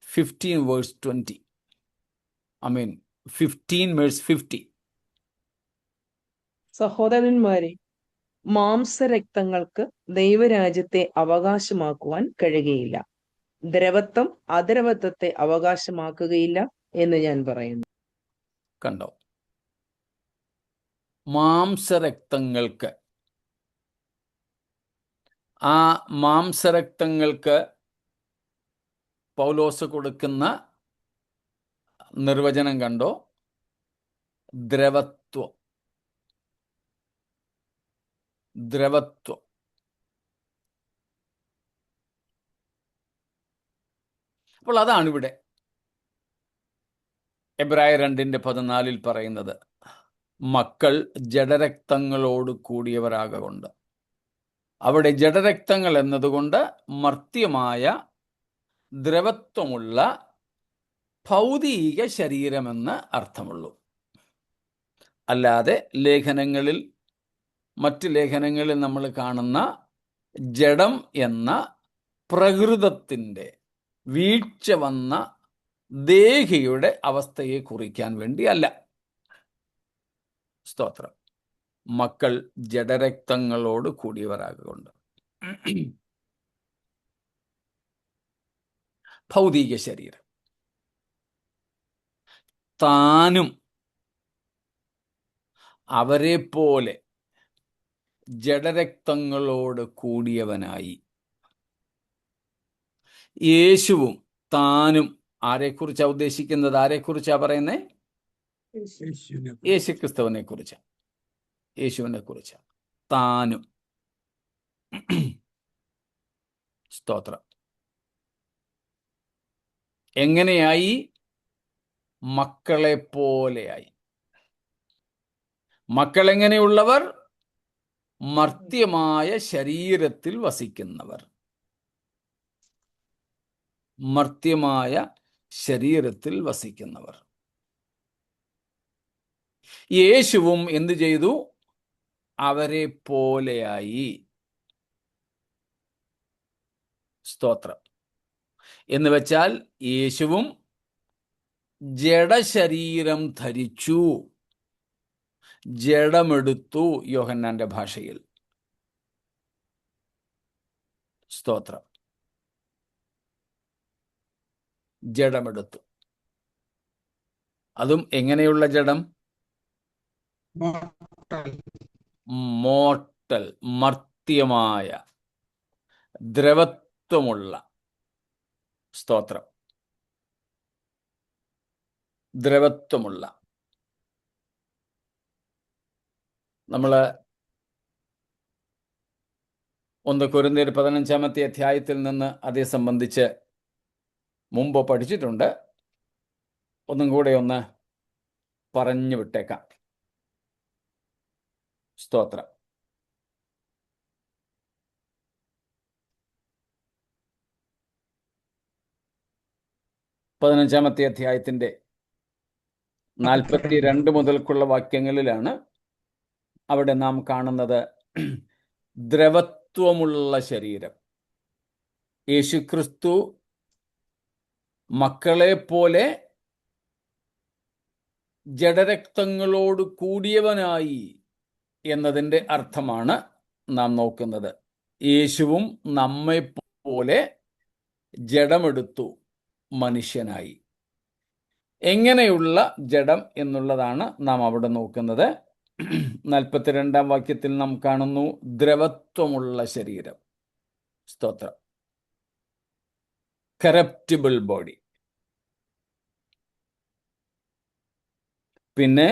15:20. I mean 15:50. സഹോദരന്മാരെ, മാംസരക്തങ്ങൾക്ക് ദൈവരാജ്യത്തെ അവകാശമാക്കുവാൻ കഴിയുകയില്ല. ദ്രവത്വം അദ്രവത്വത്തെ അവകാശമാക്കുകയില്ല എന്ന് ഞാൻ പറയുന്നു. കണ്ടോ? മാംസരക്തങ്ങൾക്ക്, ആ മാംസരക്തങ്ങൾക്ക് പൗലോസ് കൊടുക്കുന്ന നിർവചനം കണ്ടോ? ദ്രവത്വം. ദ്രവത്വം. അപ്പോൾ അതാണ് ഇവിടെ എബ്രായർ 2:14 പറയുന്നത്, മക്കൾ ജഡരക്തങ്ങളോട് കൂടിയവരാകൊണ്ട്. അവിടെ ജഡരക്തങ്ങൾ എന്നതുകൊണ്ട് മർത്യമായ ദ്രവത്വമുള്ള ഭൗതിക ശരീരമെന്ന് അർത്ഥമുള്ളൂ. അല്ലാതെ മറ്റ് ലേഖനങ്ങളിൽ നമ്മൾ കാണുന്ന ജഡം എന്ന പ്രകൃതത്തിൻ്റെ വീഴ്ച വന്ന ദേഹിയുടെ അവസ്ഥയെ കുറിക്കാൻ വേണ്ടിയല്ല. സ്തോത്രം. മക്കൾ ജഡരക്തങ്ങളോട് കൂടിയവരാകൊണ്ട്. ഭൗതിക ശരീരം. താനും അവരെ പോലെ ജഡരക്തങ്ങളോട് കൂടിയവനായി. യേശുവും താനും ആരെക്കുറിച്ചാണ് ഉദ്ദേശിക്കുന്നത്? ആരെക്കുറിച്ചാണ് പറയുന്നത്? യേശുവിനെ യേശുക്രിസ്തുവിനെ കുറിച്ച്, യേശുവിനെ കുറിച്ച് താനും. സ്തോത്രം. എങ്ങനെയായി? മക്കളെ പോലെയായി. മക്കൾ എങ്ങനെയുള്ളവർ? മർത്യമായ ശരീരത്തിൽ വസിക്കുന്നവർ. മർത്യമായ ശരീരത്തിൽ വസിക്കുന്നവർ. യേശുവും എന്തു ചെയ്തു? അവരെ പോലെയായി. സ്തോത്രം. എന്ന് വെച്ചാൽ യേശുവും ജഡശരീരം ധരിച്ചു, ജഡമെടുത്തു, യോഹന്നാന്റെ ഭാഷയിൽ. സ്തോത്രം. ജഡമെടുത്തു. അതും എങ്ങനെയുള്ള ജഡം? മോർട്ടൽ, മർത്യമായ, ദ്രവത്വമുള്ള. സ്തോത്രം. ദ്രവത്വമുള്ള. നമ്മള് 1 കൊരിന്ത്യർ 15-ാമത്തെ അധ്യായത്തിൽ നിന്ന് അതേ സംബന്ധിച്ച് മുമ്പ് പഠിച്ചിട്ടുണ്ട്. ഒന്നും കൂടെ ഒന്ന് പറഞ്ഞു വിട്ടേക്കാം. സ്തോത്രം. പതിനഞ്ചാമത്തെ അധ്യായത്തിന്റെ 42 മുതൽക്കുള്ള വാക്യങ്ങളിലാണ് അവിടെ നാം കാണുന്നത് ദ്രവത്വമുള്ള ശരീരം. യേശുക്രിസ്തു മക്കളെ പോലെ ജഡരക്തങ്ങളോട് കൂടിയവനായി എന്നതിൻ്റെ അർത്ഥമാണ് നാം നോക്കുന്നത്. യേശുവും നമ്മെ പോലെ ജഡമെടുത്തു, മനുഷ്യനായി. എങ്ങനെയുള്ള ജഡം എന്നുള്ളതാണ് നാം അവിടെ നോക്കുന്നത്. 42-ാം വാക്യത്തിൽ നാം കാണുന്നു ദ്രവത്വമുള്ള ശരീരം. സ്തോത്രം. കറപ്റ്റിബിൾ ബോഡി. പിന്നെ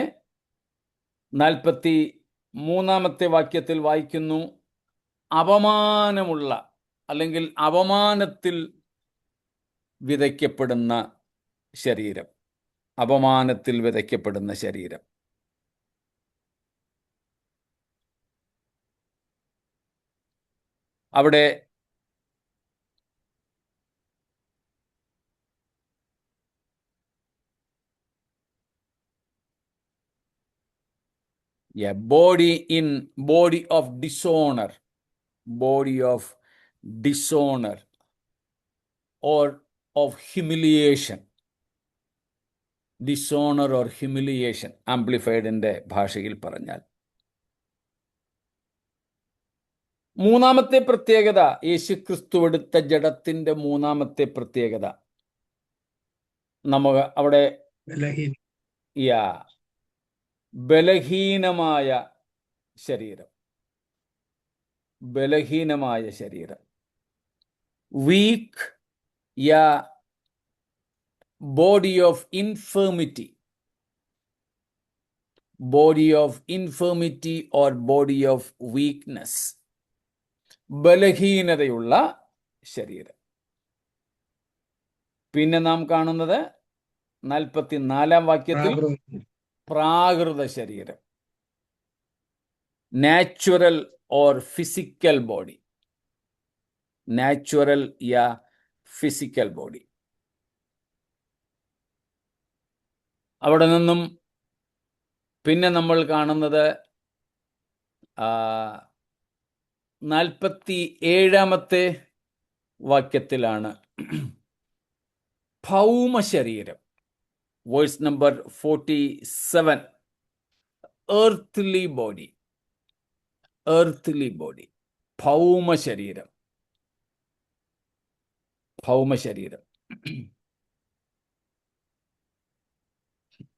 43-ാമത്തെ വാക്യത്തിൽ വായിക്കുന്നു അപമാനമുള്ള, അല്ലെങ്കിൽ അപമാനത്തിൽ വിതയ്ക്കപ്പെടുന്ന ശരീരം. അപമാനത്തിൽ വിതയ്ക്കപ്പെടുന്ന ശരീരം. അവിടെ body of dishonor, body of dishonor or of humiliation. Dishonor or humiliation, amplified ന്റെ ഭാഷയിൽ പറഞ്ഞാൽ. മൂന്നാമത്തെ പ്രത്യേകത, യേശുക്രിസ്തു എടുത്ത ജഡത്തിന്റെ മൂന്നാമത്തെ പ്രത്യേകത, നമുക്ക് അവിടെ ബലഹീനമായ ശരീരം. ബലഹീനമായ ശരീരം. Weak body of infirmity. Body of infirmity or body of weakness. ബലഹീനതയുള്ള ശരീരം. പിന്നെ നാം കാണുന്നത് 44-ാം വാക്യത്തിൽ പ്രാകൃത ശരീരം. Natural or physical body. Natural physical body. അവിടെ നിന്നും പിന്നെ നമ്മൾ കാണുന്നത് 47-ാമത്തെ വാക്യത്തിലാണ് ഭൗമശരീരം. Verse number 47. earthly body. earthly body. ഭൗമശരീരം. ഭൗമശരീരം.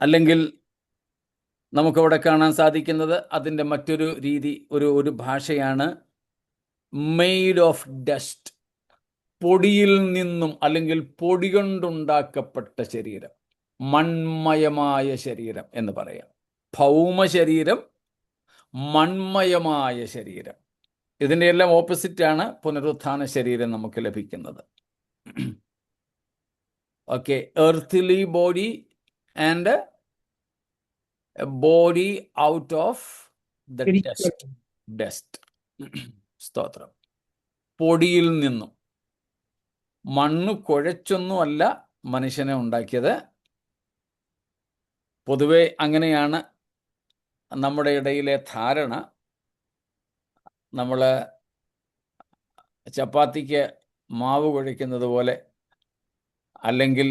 അല്ലെങ്കിൽ നമുക്കവിടെ കാണാൻ സാധിക്കുന്നത് അതിൻ്റെ മറ്റൊരു രീതി, ഒരു ഭാഷയാണ് മെയ്ഡ് ഓഫ് ഡസ്റ്റ്. പൊടിയിൽ നിന്നും അല്ലെങ്കിൽ പൊടി കൊണ്ടുണ്ടാക്കപ്പെട്ട ശരീരം. മൺമയമായ ശരീരം എന്ന് പറയാം. ഭൗമ ശരീരം, മൺമയമായ ശരീരം. ഇതിൻ്റെ എല്ലാം ഓപ്പോസിറ്റാണ് പുനരുത്ഥാന ശരീരം നമുക്ക് ലഭിക്കുന്നത്. Okay, earthly body and A body out of the dust. സ്തോത്രം. പൊടിയിൽ നിന്നും, മണ്ണ് കുഴച്ചൊന്നുമല്ല മനുഷ്യനെ ഉണ്ടാക്കിയത്. പൊതുവെ അങ്ങനെയാണ് നമ്മുടെ ഇടയിലെ ധാരണ. നമ്മൾ ചപ്പാത്തിക്ക് മാവ് കുഴയ്ക്കുന്നത് പോലെ, അല്ലെങ്കിൽ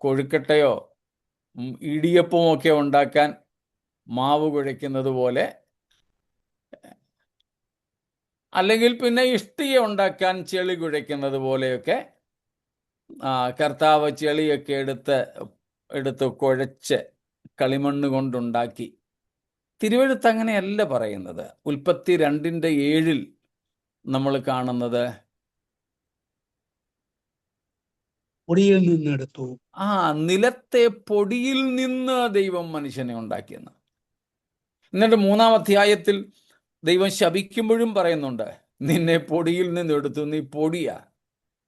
കൊഴുക്കട്ടയോ ഇടിയപ്പമോ ഒക്കെ ഉണ്ടാക്കാൻ മാവ് കുഴയ്ക്കുന്നത് പോലെ, അല്ലെങ്കിൽ പിന്നെ ഇഷ്ടിക ഉണ്ടാക്കാൻ ചെളി കുഴയ്ക്കുന്നത് പോലെയൊക്കെ കർത്താവ് ചെളിയൊക്കെ എടുത്ത് കുഴച്ച് കളിമണ്ണ് കൊണ്ടുണ്ടാക്കി. തിരുവെഴുത്ത് അങ്ങനെയല്ല പറയുന്നത്. ഉൽപ്പത്തി 2:7 നമ്മൾ കാണുന്നത് പൊടിയിൽ നിന്നെടുത്തു. നിലത്തെ പൊടിയിൽ നിന്ന് ദൈവം മനുഷ്യനെ ഉണ്ടാക്കിയെന്ന്. എന്നിട്ട് 3-ാം അധ്യായത്തിൽ ദൈവം ശപിക്കുമ്പോഴും പറയുന്നുണ്ട്, നിന്നെ പൊടിയിൽ നിന്നെടുത്തു, നീ പൊടിയാ,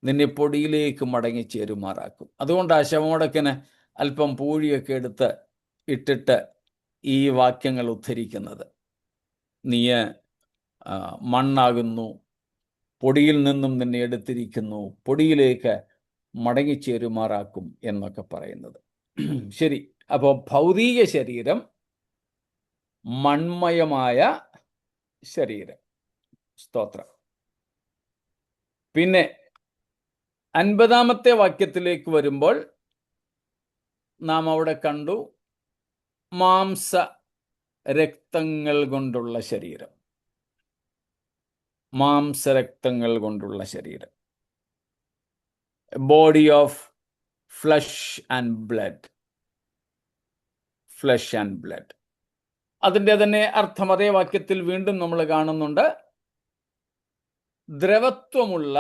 നിന്നെ പൊടിയിലേക്ക് മടങ്ങി ചേരുമാറാക്കും. അതുകൊണ്ട് ആ ശവമടക്കിന് അല്പം പൂഴിയൊക്കെ എടുത്ത് ഇട്ടിട്ട് ഈ വാക്യങ്ങൾ ഉദ്ധരിക്കുന്നത്. നീ മണ്ണാകുന്നു, പൊടിയിൽ നിന്നും നിന്നെ എടുത്തിരിക്കുന്നു, പൊടിയിലേക്ക് മടങ്ങിച്ചേരുമാറാക്കും എന്നൊക്കെ പറയുന്നത്. ശരി, അപ്പോൾ ഭൗതിക ശരീരം, മൺമയമായ ശരീരം. സ്തോത്രം. പിന്നെ 50-ാമത്തെ വാക്യത്തിലേക്ക് വരുമ്പോൾ നാം അവിടെ കണ്ടു മാംസ രക്തങ്ങൾ കൊണ്ടുള്ള ശരീരം. മാംസരക്തങ്ങൾ കൊണ്ടുള്ള ശരീരം. Body of flesh and blood. Flesh and blood. അതിൻ്റെ തന്നെ അർത്ഥം അതേ വാക്യത്തിൽ വീണ്ടും നമ്മൾ കാണുന്നുണ്ട്. ദ്രവത്വമുള്ള,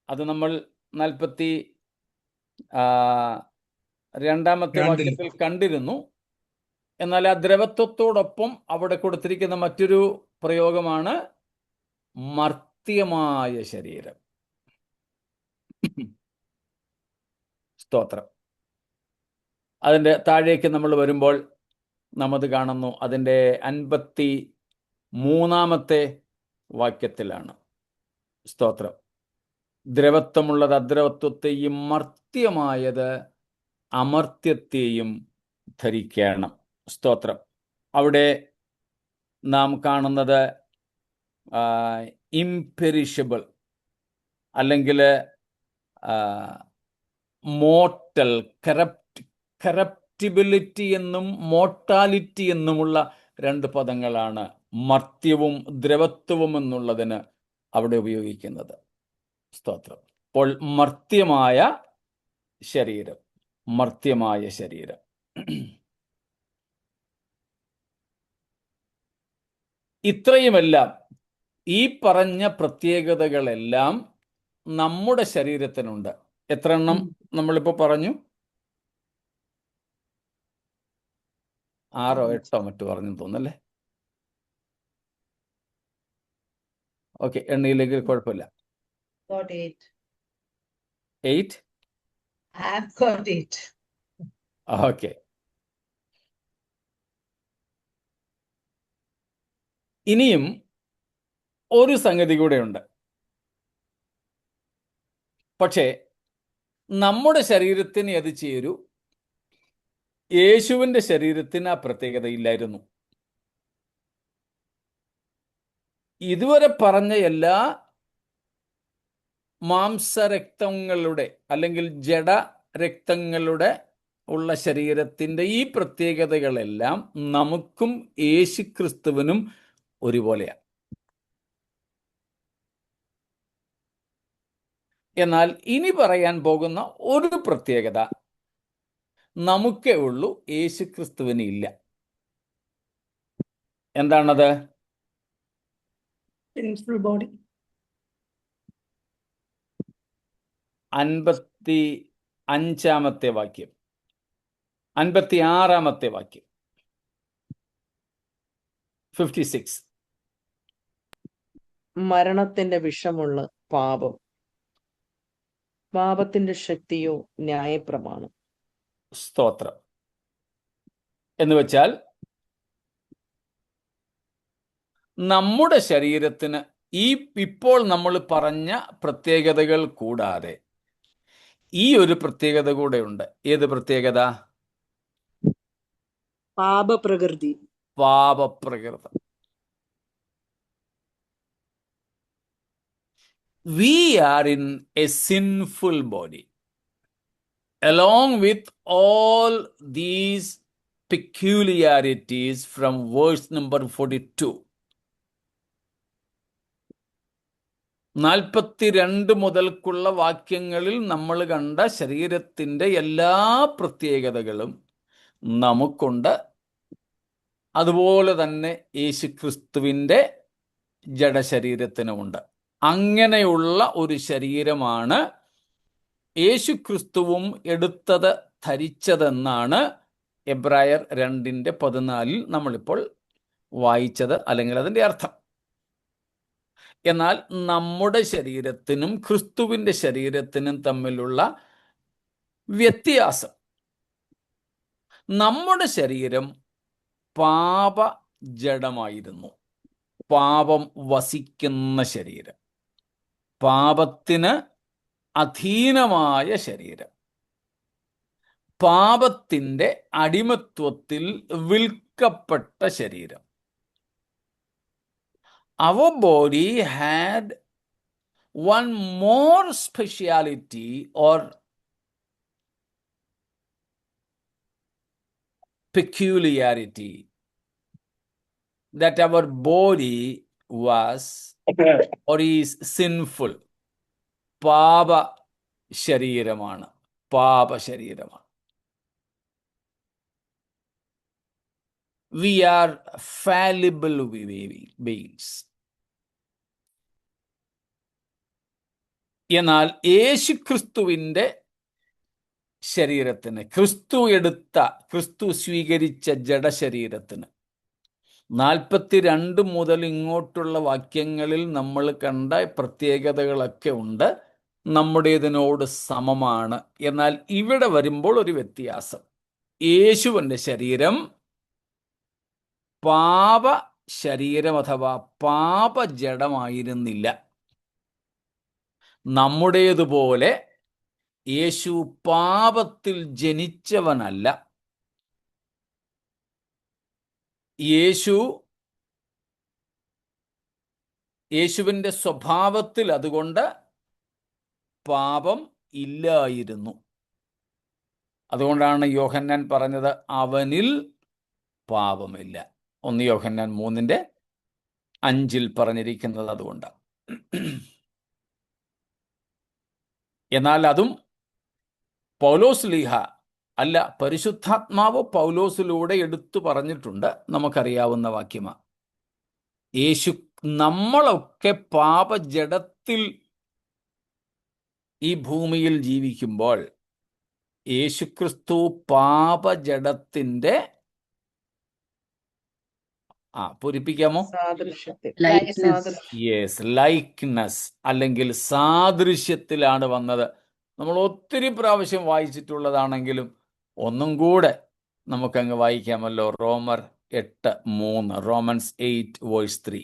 അത് നമ്മൾ 42-ാമത്തെ വാക്യത്തിൽ കണ്ടിരുന്നു. എന്നാൽ ആ ദ്രവത്വത്തോടൊപ്പം അവിടെ കൊടുത്തിരിക്കുന്ന മറ്റൊരു പ്രയോഗമാണ് മർത്യമായ ശരീരം. സ്തോത്രം. അതിൻ്റെ താഴേക്ക് നമ്മൾ വരുമ്പോൾ നമ്മത് കാണുന്നു. അതിൻ്റെ 53-ാമത്തെ വാക്യത്തിലാണ്. സ്തോത്രം. ദ്രവത്വമുള്ളത് അദ്രവത്വത്തെയും മർത്യമായത് അമർത്യത്തെയും ധരിക്കണം. സ്തോത്രം. അവിടെ നാം കാണുന്നത് ഇംപെരിഷബിൾ, അല്ലെങ്കിൽ മോർട്ടൽ, കറപ്റ്റിബിലിറ്റി എന്നും മോർട്ടാലിറ്റി എന്നുമുള്ള 2 പദങ്ങളാണ് മർത്യവും ദ്രവത്വവും എന്നുള്ളതിന് അവിടെ ഉപയോഗിക്കുന്നത്. സ്തോത്രം. അപ്പോൾ മർത്യമായ ശരീരം, മർത്യമായ ശരീരം. ഇത്രയുമെല്ലാം, ഈ പറഞ്ഞ പ്രത്യേകതകളെല്ലാം നമ്മുടെ ശരീരത്തിനുണ്ട്. എത്ര എണ്ണം നമ്മളിപ്പോൾ പറഞ്ഞു? 6 or 8 മറ്റു പറഞ്ഞു തോന്നല്ലേ? ഓക്കെ, എണ്ണയില്ലെങ്കിൽ കുഴപ്പമില്ല. 8. I've got it. ഓക്കെ. ഇനിയും ഒരു സംഗതി കൂടെയുണ്ട്. പക്ഷേ നമ്മുടെ ശരീരത്തിന് അത് ചേരൂ. യേശുവിൻ്റെ ശരീരത്തിന് ആ പ്രത്യേകതയില്ലായിരുന്നു. ഇതുവരെ പറഞ്ഞ എല്ലാ മാംസരക്തങ്ങളുടെ അല്ലെങ്കിൽ ജഡരക്തങ്ങളുടെ ഉള്ള ശരീരത്തിൻ്റെ ഈ പ്രത്യേകതകളെല്ലാം നമുക്കും യേശുക്രിസ്തുവിനും ഒരുപോലെയാണ്. എന്നാൽ ഇനി പറയാൻ പോകുന്ന ഒരു പ്രത്യേകത നമുക്കേ ഉള്ളൂ, യേശുക്രിസ്തുവിന് ഇല്ല. എന്താണത്? Sinful body. 53 5-ാമത്തെ വാക്യം, 56-ാമത്തെ വാക്യം, 56. മരണത്തിന്റെ വിഷമുള്ള പാപം, പാപത്തിന്റെ ശക്തിയോ ന്യായപ്രമാണം. സ്തോത്രം. എന്ന് വെച്ചാൽ നമ്മുടെ ശരീരത്തിന് ഇപ്പോൾ നമ്മൾ പറഞ്ഞ പ്രത്യേകതകൾ കൂടാതെ ഈ ഒരു പ്രത്യേകത കൂടെ ഉണ്ട്. ഏത് പ്രത്യേകത? പാപപ്രകൃതി. പാപപ്രകൃതം. We are in a sinful body. Along with all these peculiarities from verse number 42. 42 മുതൽക്കുള്ള വാക്യങ്ങളിൽ നമ്മൾ കണ്ട ശരീരത്തിൻ്റെ എല്ലാ പ്രത്യേകതകളും നമുക്കുണ്ട്. അതുപോലെ തന്നെ യേശുക്രിസ്തുവിൻ്റെ ജഡശരീരത്തിനുമുണ്ട്. അങ്ങനെയുള്ള ഒരു ശരീരമാണ് യേശുക്രിസ്തുവും എടുത്തത്, ധരിച്ചതെന്നാണ് എബ്രായർ 2:14 നമ്മളിപ്പോൾ വായിച്ചത്, അല്ലെങ്കിൽ അതിൻ്റെ അർത്ഥം. എന്നാൽ നമ്മുടെ ശരീരത്തിനും ക്രിസ്തുവിൻ്റെ ശരീരത്തിനും തമ്മിലുള്ള വ്യത്യാസം, നമ്മുടെ ശരീരം പാപജഡമായിരുന്നു, പാപം വസിക്കുന്ന ശരീരം, പാപത്തിന് അധീനമായ ശരീരം, പാപത്തിൻ്റെ അടിമത്വത്തിൽ വിൽക്കപ്പെട്ട ശരീരം. Our body had one more speciality or peculiarity, that our body was or is sinful. പാപ ശരീരമാണ്, പാപ ശരീരമാണ്. We are fallible beings. എന്നാൽ യേശുക്രിസ്തുവിൻ്റെ ശരീരത്തിന്, ക്രിസ്തു സ്വീകരിച്ച ജഡശരീരത്തിന് 42 മുതൽ ഇങ്ങോട്ടുള്ള വാക്യങ്ങളിൽ നമ്മൾ കണ്ട പ്രത്യേകതകളൊക്കെ ഉണ്ട്, നമ്മുടേതിനോട് സമമാണ്. എന്നാൽ ഇവിടെ വരുമ്പോൾ ഒരു വ്യത്യാസം. യേശുവിൻ്റെ ശരീരം പാപ ശരീരം അഥവാ പാപജഡമായിരുന്നില്ല. നമ്മുടേതുപോലെ യേശു പാപത്തിൽ ജനിച്ചവനല്ല. യേശുവിൻ്റെ സ്വഭാവത്തിൽ അതുകൊണ്ട് പാപം ഇല്ലായിരുന്നു. അതുകൊണ്ടാണ് യോഹന്നാൻ പറഞ്ഞത് അവനിൽ പാപമില്ല. 1 യോഹന്നാൻ 3:5 പറഞ്ഞിരിക്കുന്നത് അതുകൊണ്ടാണ്. എന്നാൽ അതും പൗലോസ് ലീഹ അല്ല, പരിശുദ്ധാത്മാവ് പൗലോസിലൂടെ എടുത്തു പറഞ്ഞിട്ടുണ്ട്. നമുക്കറിയാവുന്ന വാക്യമാണ്. നമ്മളൊക്കെ പാപജഡത്തിൽ ഈ ഭൂമിയിൽ ജീവിക്കുമ്പോൾ യേശുക്രിസ്തു പാപജഡത്തിൻ്റെ പൂരിപ്പിക്കാമോ? ലൈക്ക്നെസ് അല്ലെങ്കിൽ സാദൃശ്യത്തിലാണ് വന്നത്. നമ്മൾ ഒത്തിരി പ്രാവശ്യം വായിച്ചിട്ടുള്ളതാണെങ്കിലും ഒന്നും കൂടെ നമുക്കങ്ങ് വായിക്കാമല്ലോ. റോമർ 8:3, റോമൻസ് 8:3.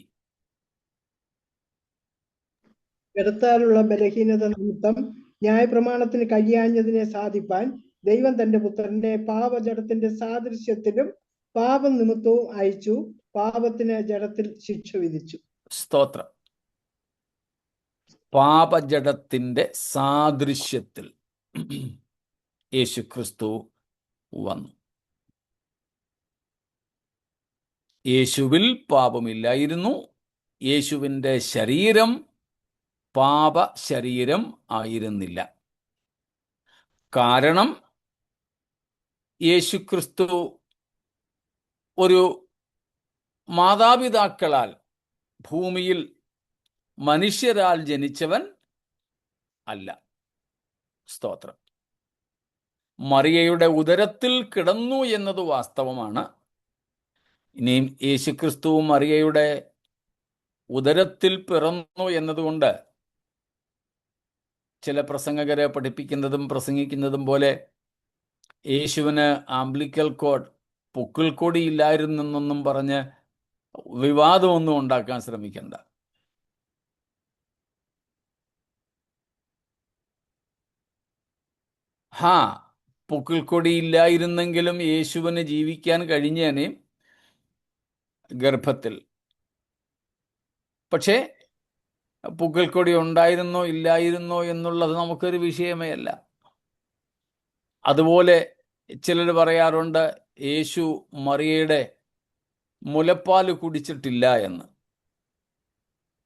ജഡത്താലുള്ള ബലഹീനത നിമിത്തം ന്യായപ്രമാണത്തിന് കഴിയാഞ്ഞതിനെ സാധിപ്പാൻ ദൈവം തന്റെ പുത്രനെ പാപജഡത്തിന്റെ സാദൃശ്യത്തിലും പാപം നിമിത്തവും അയച്ചു, പാപത്തിന് ജഡത്തിൽ ശിക്ഷ വിധിച്ചു. സ്തോത്രം. പാപജഡത്തിന്റെ സാദൃശ്യത്തിൽ യേശുക്രിസ്തു വന്നു. യേശുവിൽ പാപമില്ലായിരുന്നു. യേശുവിൻ്റെ ശരീരം പാപ ശരീരം ആയിരുന്നില്ല. കാരണം യേശുക്രിസ്തു ഒരു മാതാപിതാക്കളാൽ ഭൂമിയിൽ മനുഷ്യരാൽ ജനിച്ചവൻ അല്ല. സ്തോത്രം. മറിയയുടെ ഉദരത്തിൽ കിടന്നു എന്നത് വാസ്തവമാണ്. ഇനിയും യേശുക്രിസ്തു മറിയയുടെ ഉദരത്തിൽ പിറന്നു എന്നതുകൊണ്ട് ചില പ്രസംഗകരെ പഠിപ്പിക്കുന്നതും പ്രസംഗിക്കുന്നതും പോലെ യേശുവിന് ആംബ്ലിക്കൽ കോഡ്, പൊക്കിൾ കൊടി ഇല്ലായിരുന്നെന്നൊന്നും പറഞ്ഞ് വിവാദമൊന്നും ഉണ്ടാക്കാൻ ശ്രമിക്കണ്ട. പൊക്കിൾ കൊടി ഇല്ലായിരുന്നെങ്കിലും യേശുവിന് ജീവിക്കാൻ കഴിഞ്ഞേനെ ഗർഭത്തിൽ. പക്ഷേ പൊക്കിൾ കൊടി ഉണ്ടായിരുന്നോ ഇല്ലായിരുന്നോ എന്നുള്ളത് നമുക്കൊരു വിഷയമേ അല്ല. അതുപോലെ ചിലർ പറയാറുണ്ട് യേശു മറിയയുടെ മുലപ്പാല് കുടിച്ചിട്ടില്ല എന്ന്.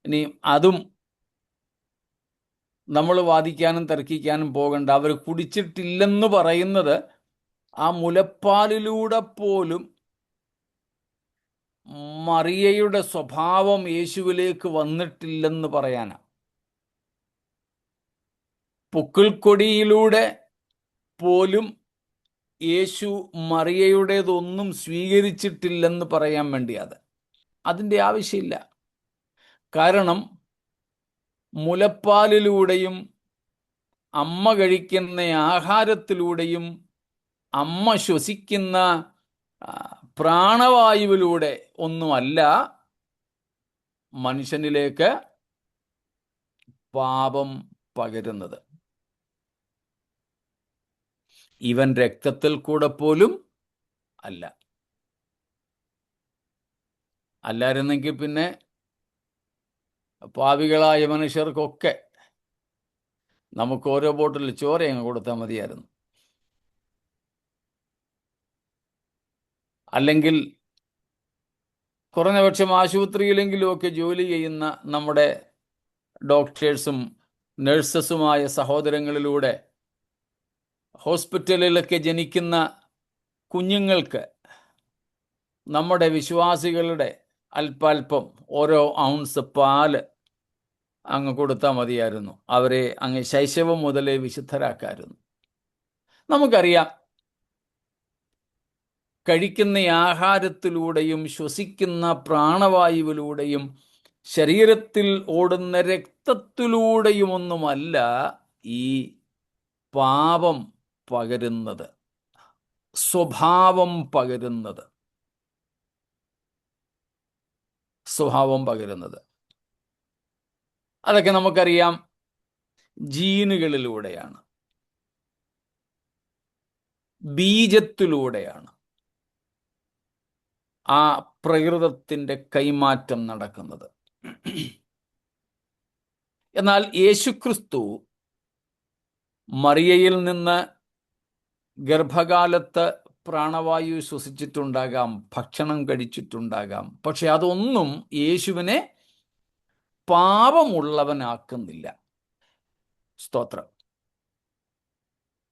ഇനി അതും നമ്മൾ വാദിക്കാനും തർക്കിക്കാനും പോകണ്ട. അവർ കുടിച്ചിട്ടില്ലെന്ന് പറയുന്നത് ആ മുലപ്പാലിലൂടെ പോലും മറിയയുടെ സ്വഭാവം യേശുവിലേക്ക് വന്നിട്ടില്ലെന്ന് പറയാനാ. പൊക്കിൾക്കൊടിയിലൂടെ പോലും യേശു മറിയയുടേതൊന്നും സ്വീകരിച്ചിട്ടില്ലെന്ന് പറയാൻ വേണ്ടി അതിൻ്റെ ആവശ്യമില്ല. കാരണം മുലപ്പാലിലൂടെയും അമ്മ കഴിക്കുന്ന ആഹാരത്തിലൂടെയും അമ്മ ശ്വസിക്കുന്ന പ്രാണവായുവിലൂടെ ഒന്നുമല്ല മനുഷ്യനിലേക്ക് പാപം പകരുന്നത്. ഇവൻ രക്തത്തിൽ കൂടെ പോലും അല്ല. അല്ലായിരുന്നെങ്കിൽ പിന്നെ പാപികളായ മനുഷ്യർക്കൊക്കെ നമുക്ക് ഓരോ ബോട്ടിൽ ചോര അങ്ങ് കൊടുത്താൽ മതിയായിരുന്നു. അല്ലെങ്കിൽ കുറഞ്ഞപക്ഷം ആശുപത്രിയിലെങ്കിലും ഒക്കെ ജോലി ചെയ്യുന്ന നമ്മുടെ ഡോക്ടേഴ്സും നഴ്സസുമായ സഹോദരങ്ങളിലൂടെ ഹോസ്പിറ്റലിലൊക്കെ ജനിക്കുന്ന കുഞ്ഞുങ്ങൾക്ക് നമ്മുടെ വിശ്വാസികളുടെ അല്പാൽപ്പം ഓരോ ഔൺസ് പാല് അങ്ങ് കൊടുത്താൽ മതിയായിരുന്നു. അവരെ അങ്ങ് ശൈശവം മുതലേ വിശുദ്ധരാക്കായിരുന്നു. നമുക്കറിയാം, കഴിക്കുന്ന ആഹാരത്തിലൂടെയും ശ്വസിക്കുന്ന പ്രാണവായുവിലൂടെയും ശരീരത്തിൽ ഓടുന്ന രക്തത്തിലൂടെയുമൊന്നുമല്ല ഈ പാപം പകരുന്നത്, സ്വഭാവം പകരുന്നത്. അതൊക്കെ നമുക്കറിയാം, ജീനുകളിലൂടെയാണ്, ബീജത്തിലൂടെയാണ് ആ പ്രകൃതത്തിൻ്റെ കൈമാറ്റം നടക്കുന്നത്. എന്നാൽ യേശുക്രിസ്തു മറിയയിൽ നിന്ന് ഗർഭകാലത്ത് പ്രാണവായു ശ്വസിച്ചിട്ടുണ്ടാകാം, ഭക്ഷണം കഴിച്ചിട്ടുണ്ടാകാം. പക്ഷെ അതൊന്നും യേശുവിനെ പാപമുള്ളവനാക്കുന്നില്ല. സ്തോത്രം.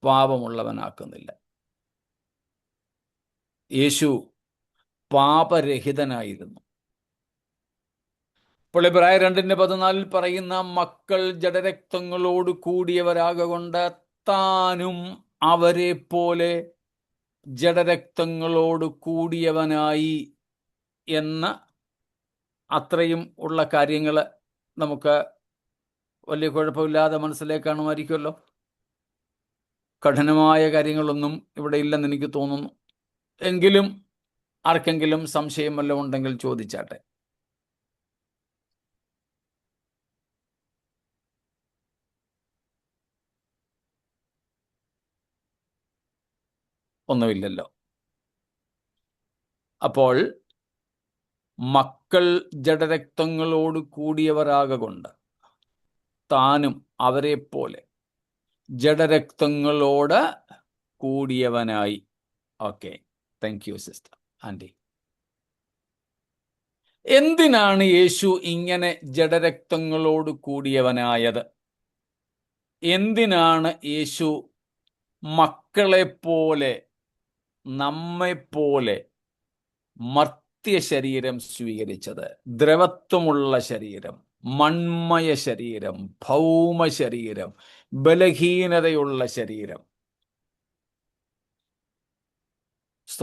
പാപമുള്ളവനാക്കുന്നില്ല. യേശു പാപരഹിതനായിരുന്നു. ഇപ്പോൾ എബ്രായർ 2:14 പറയുന്ന മക്കൾ ജഡരക്തങ്ങളോട് കൂടിയവരാകൊണ്ട് താനും അവരെ പോലെ ജഡരക്തങ്ങളോട് കൂടിയവനായി എന്ന അത്രയും ഉള്ള കാര്യങ്ങൾ നമുക്ക് വലിയ കുഴപ്പമില്ലാതെ മനസ്സിലാക്കാണുമായിരിക്കുമല്ലോ. കഠിനമായ കാര്യങ്ങളൊന്നും ഇവിടെ ഇല്ലെന്ന് എനിക്ക് തോന്നുന്നു. എങ്കിലും ആർക്കെങ്കിലും സംശയം വല്ലതും ഉണ്ടെങ്കിൽ ചോദിച്ചാട്ടെ. ഒന്നുമില്ലല്ലോ. അപ്പോൾ മക്കൾ ജഡരക്തങ്ങളോട് കൂടിയവരാകൊണ്ട് താനും അവരെ പോലെ ജഡരക്തങ്ങളോട് കൂടിയവനായി. Okay, thank you sister aunty. എന്തിനാണ് യേശു ഇങ്ങനെ ജഡരക്തങ്ങളോട് കൂടിയവനായത്? എന്തിനാണ് യേശു മക്കളെപ്പോലെ, നമ്മെപ്പോലെ മർത്യ ശരീരം സ്വീകരിച്ചത്? ദ്രവത്വമുള്ള ശരീരം, മൺമയ ശരീരം, ഭൗമ ശരീരം, ബലഹീനതയുള്ള ശരീരം.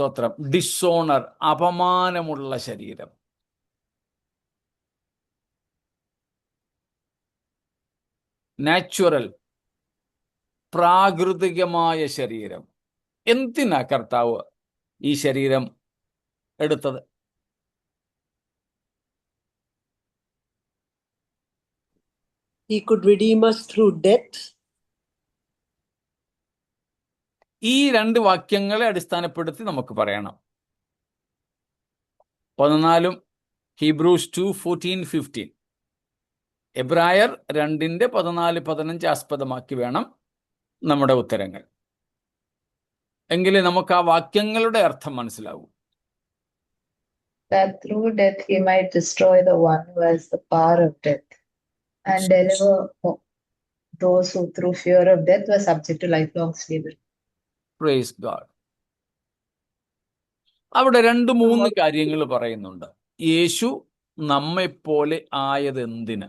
സ്തോത്രം. ഡിസോണർ, അപമാനമുള്ള ശരീരം. നാച്ചുറൽ, പ്രാകൃതികമായ ശരീരം. എന്തിനാ കർത്താവ് ഈ ശരീരം എടുത്തത്? He could redeem us through death. ഈ രണ്ട് വാക്യങ്ങളെ അടിസ്ഥാനപ്പെടുത്തി നമുക്ക് പറയണം. 14 ഹീബ്രൂസ് 2:14-15. എബ്രായർ 2:14-15 ആസ്പദമാക്കി വേണം നമ്മുടെ ഉത്തരങ്ങൾ. എങ്കിലേ നമുക്ക് ആ വാക്യങ്ങളുടെ അർത്ഥം മനസ്സിലാവൂ. That through death he might destroy the one who has the power of death, and deliver those who through fear of death were subject to lifelong slavery. Praise God. അവിടെ 2-3 കാര്യങ്ങൾ പറയുന്നുണ്ട്. യേശു നമ്മെപ്പോലെ ആയത് എന്തിന്?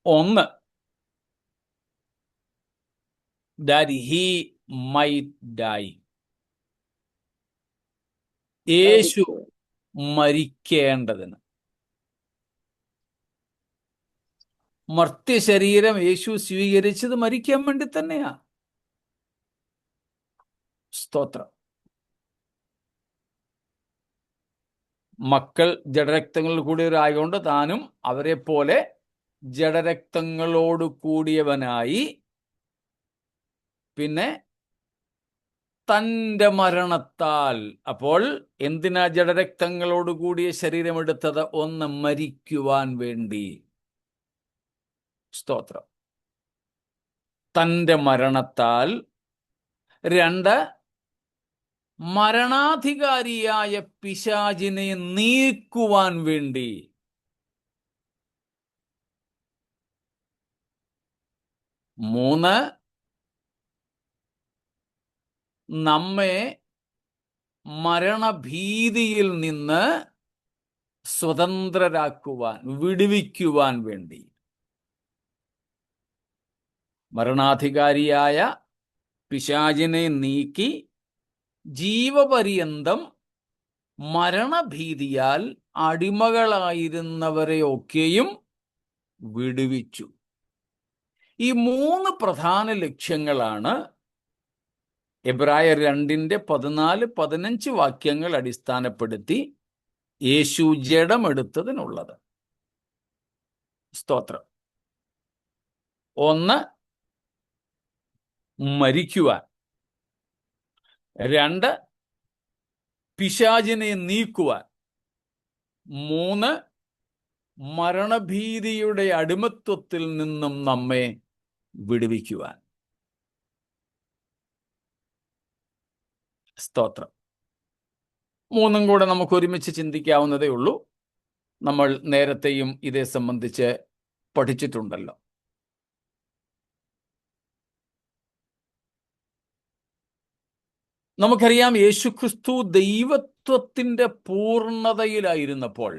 ഒന്ന്, that he might die. യേശു മരിക്കേണ്ടതിന്. മർത്യശരീരം യേശു സ്വീകരിച്ചത് മരിക്കാൻ വേണ്ടി തന്നെയാ. സ്തോത്രം. മക്കൾ ജഡരക്തങ്ങളിൽ കൂടിയവരായതുകൊണ്ട് താനും അവരെ പോലെ ജഡരക്തങ്ങളോട് കൂടിയവനായി, പിന്നെ തൻ്റെ മരണത്താൽ. അപ്പോൾ എന്തിനാ ജഡരക്തങ്ങളോട് കൂടിയ ശരീരം എടുത്തത്? ഒന്ന്, മരിക്കുവാൻ വേണ്ടി. സ്തോത്രം. തൻ്റെ മരണത്താൽ. 2, മരണാധികാരിയായ പിശാചിനെ നീക്കുവാൻ വേണ്ടി. 3, നമ്മെ മരണഭീതിയിൽ നിന്ന് സ്വതന്ത്രരാക്കുവാൻ, വിടുവിക്കുവാൻ വേണ്ടി. മരണാധികാരിയായ പിശാചിനെ നീക്കി ജീവപര്യന്തം മരണഭീതിയാൽ അടിമകളായിരുന്നവരെയൊക്കെയും വിടുവിച്ചു. ഈ 3 പ്രധാന ലക്ഷ്യങ്ങളാണ് എബ്രായർ 2:14-15 വാക്യങ്ങൾ അടിസ്ഥാനപ്പെടുത്തി യേശു ജഡമെടുത്തതിനുള്ളത്. സ്തോത്രം. 1, മരിക്കുവാൻ. 2, പിശാചിനെ നീക്കുവാൻ. 3, മരണഭീതിയുടെ അടിമത്വത്തിൽ നിന്നും നമ്മെ വിടുവിക്കുവാൻ. സ്തോത്രം. 3 കൂടെ നമുക്ക് ഒരുമിച്ച് ചിന്തിക്കാവുന്നതേ ഉള്ളൂ. നമ്മൾ നേരത്തെയും ഇതേ സംബന്ധിച്ച് പഠിച്ചിട്ടുണ്ടല്ലോ. നമുക്കറിയാം, യേശുക്രിസ്തു ദൈവത്വത്തിന്റെ പൂർണ്ണതയിലായിരുന്നപ്പോൾ,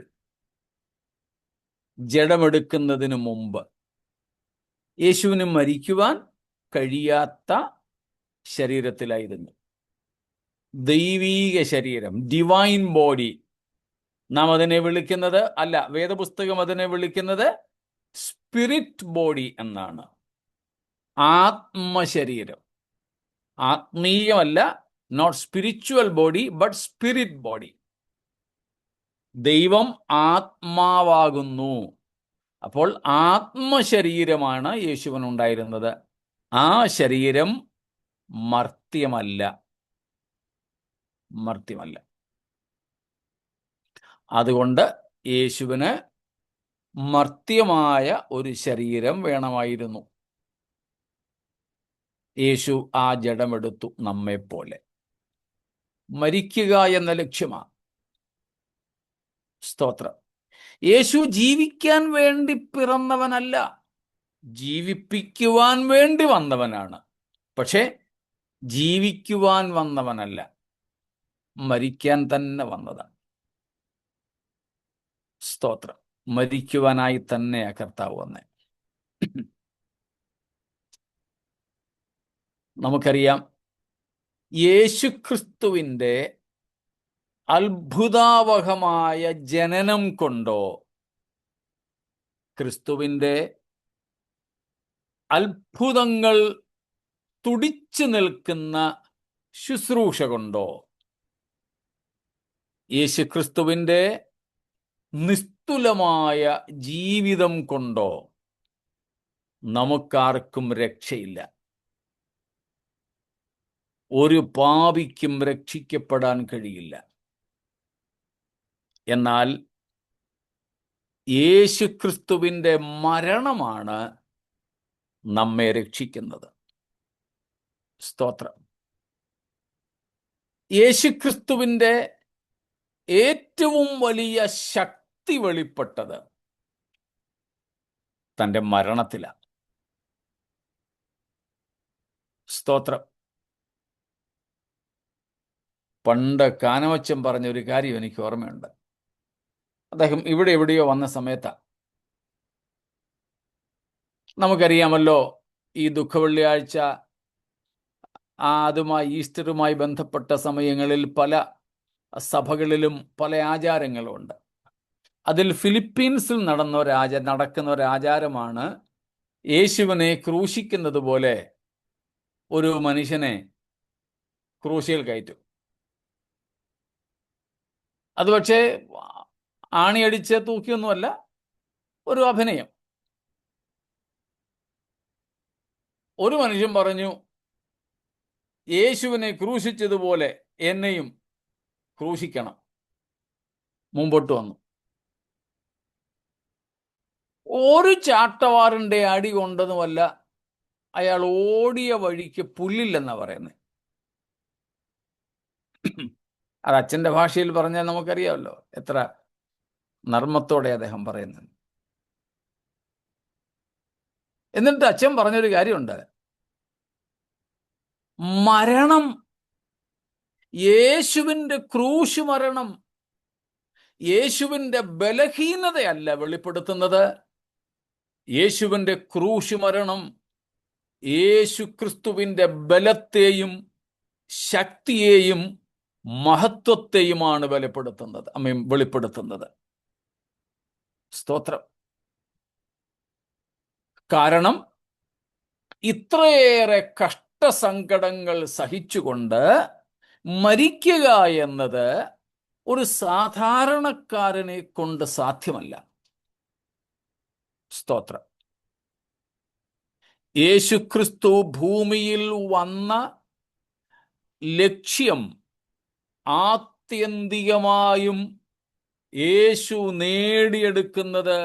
ജഡമെടുക്കുന്നതിന് മുമ്പ് യേശുവിന് മരിക്കുവാൻ കഴിയാത്ത ശരീരത്തിലായിരുന്നു. ദൈവീക ശരീരം, ഡിവൈൻ ബോഡി. നാം അതിനെ വിളിക്കുന്നത്, അല്ല, വേദപുസ്തകം അതിനെ വിളിക്കുന്നത് സ്പിരിറ്റ് ബോഡി എന്നാണ്. ആത്മശരീരം. ആത്മീയമല്ല, not spiritual body, but spirit body. ദൈവം ആത്മാവാകുന്നു. അപ്പോൾ ആത്മശരീരമാണ് യേശുവിനുണ്ടായിരുന്നത്. ആ ശരീരം മർത്യമല്ല. അതുകൊണ്ട് യേശുവിന് മർത്യമായ ഒരു ശരീരം വേണമായിരുന്നു. യേശു ആ ജഡമെടുത്തു നമ്മെപ്പോലെ. മരിക്കുക എന്ന ലക്ഷ്യമാണ്. സ്തോത്രം. യേശു ജീവിക്കാൻ വേണ്ടി പിറന്നവനല്ല, ജീവിപ്പിക്കുവാൻ വേണ്ടി വന്നവനാണ്. പക്ഷേ ജീവിക്കുവാൻ വന്നവനല്ല, മരിക്കാൻ തന്നെ വന്നതാണ്. സ്തോത്രം. മരിക്കുവാനായി തന്നെയാ കർത്താവ് വന്നേ. നമുക്കറിയാം, യേശുക്രിസ്തുവിൻ്റെ അത്ഭുതാവഹമായ ജനനം കൊണ്ടോ ക്രിസ്തുവിൻ്റെ അത്ഭുതങ്ങൾ തുടിച്ചു നിൽക്കുന്ന ശുശ്രൂഷ കൊണ്ടോ യേശുക്രിസ്തുവിൻ്റെ നിസ്തുലമായ ജീവിതം കൊണ്ടോ നമുക്കാർക്കും രക്ഷയില്ല. ഒരു പാപിക്കും രക്ഷിക്കപ്പെടാൻ കഴിയില്ല. എന്നാൽ യേശുക്രിസ്തുവിൻ്റെ മരണമാണ് നമ്മെ രക്ഷിക്കുന്നത്. സ്തോത്രം. യേശുക്രിസ്തുവിൻ്റെ ഏറ്റവും വലിയ ശക്തി വെളിപ്പെട്ടത് തൻ്റെ മരണത്തിലാണ്. സ്തോത്രം. പണ്ട് കാനവച്ചൻ പറഞ്ഞ ഒരു കാര്യം എനിക്ക് ഓർമ്മയുണ്ട്. അദ്ദേഹം ഇവിടെ എവിടെയോ വന്ന സമയത്താണ്. നമുക്കറിയാമല്ലോ, ഈ ദുഃഖവെള്ളിയാഴ്ച അതുമായി ഈസ്റ്ററുമായി ബന്ധപ്പെട്ട സമയങ്ങളിൽ പല സഭകളിലും പല ആചാരങ്ങളുമുണ്ട്. അതിൽ ഫിലിപ്പീൻസിൽ നടക്കുന്ന ഒരു ആചാരമാണ് യേശുവിനെ ക്രൂശിക്കുന്നത് പോലെ ഒരു മനുഷ്യനെ ക്രൂശിൽ കയറ്റും. അത് പക്ഷേ ആണിയടിച്ച് തൂക്കിയൊന്നുമല്ല, ഒരു അഭിനയം. ഒരു മനുഷ്യൻ പറഞ്ഞു, യേശുവിനെ ക്രൂശിച്ചതുപോലെ എന്നെയും ക്രൂശിക്കണം. മുമ്പോട്ട് വന്നു. ഒരു ചാട്ടവാറിൻ്റെ അടി കൊണ്ടതുമല്ല, അയാൾ ഓടിയ വഴിക്ക് പുല്ലില്ലെന്നാണ് പറയുന്നത്. അത് അച്ഛൻ്റെ ഭാഷയിൽ പറഞ്ഞാൽ നമുക്കറിയാമല്ലോ എത്ര നർമ്മത്തോടെ അദ്ദേഹം പറയുന്നത്. എന്നിട്ട് അച്ഛൻ പറഞ്ഞൊരു കാര്യമുണ്ട്. മരണം, യേശുവിൻ്റെ ക്രൂശ് മരണം യേശുവിൻ്റെ ബലഹീനതയല്ല വെളിപ്പെടുത്തുന്നത്. യേശുവിൻ്റെ ക്രൂശ് മരണം യേശുക്രിസ്തുവിൻ്റെ ബലത്തെയും ശക്തിയെയും മഹത്വത്തെയുമാണ് വെളിപ്പെടുത്തുന്നത്. സ്തോത്രം. കാരണം ഇത്രയേറെ കഷ്ടസങ്കടങ്ങൾ സഹിച്ചുകൊണ്ട് മരിക്കുക എന്നത് ഒരു സാധാരണക്കാരനെ കൊണ്ട് സാധ്യമല്ല. സ്തോത്രം. യേശുക്രിസ്തു ഭൂമിയിൽ വന്ന ലക്ഷ്യം ആത്യന്തികമായും യേശു നേടിയെടുക്കുന്നത്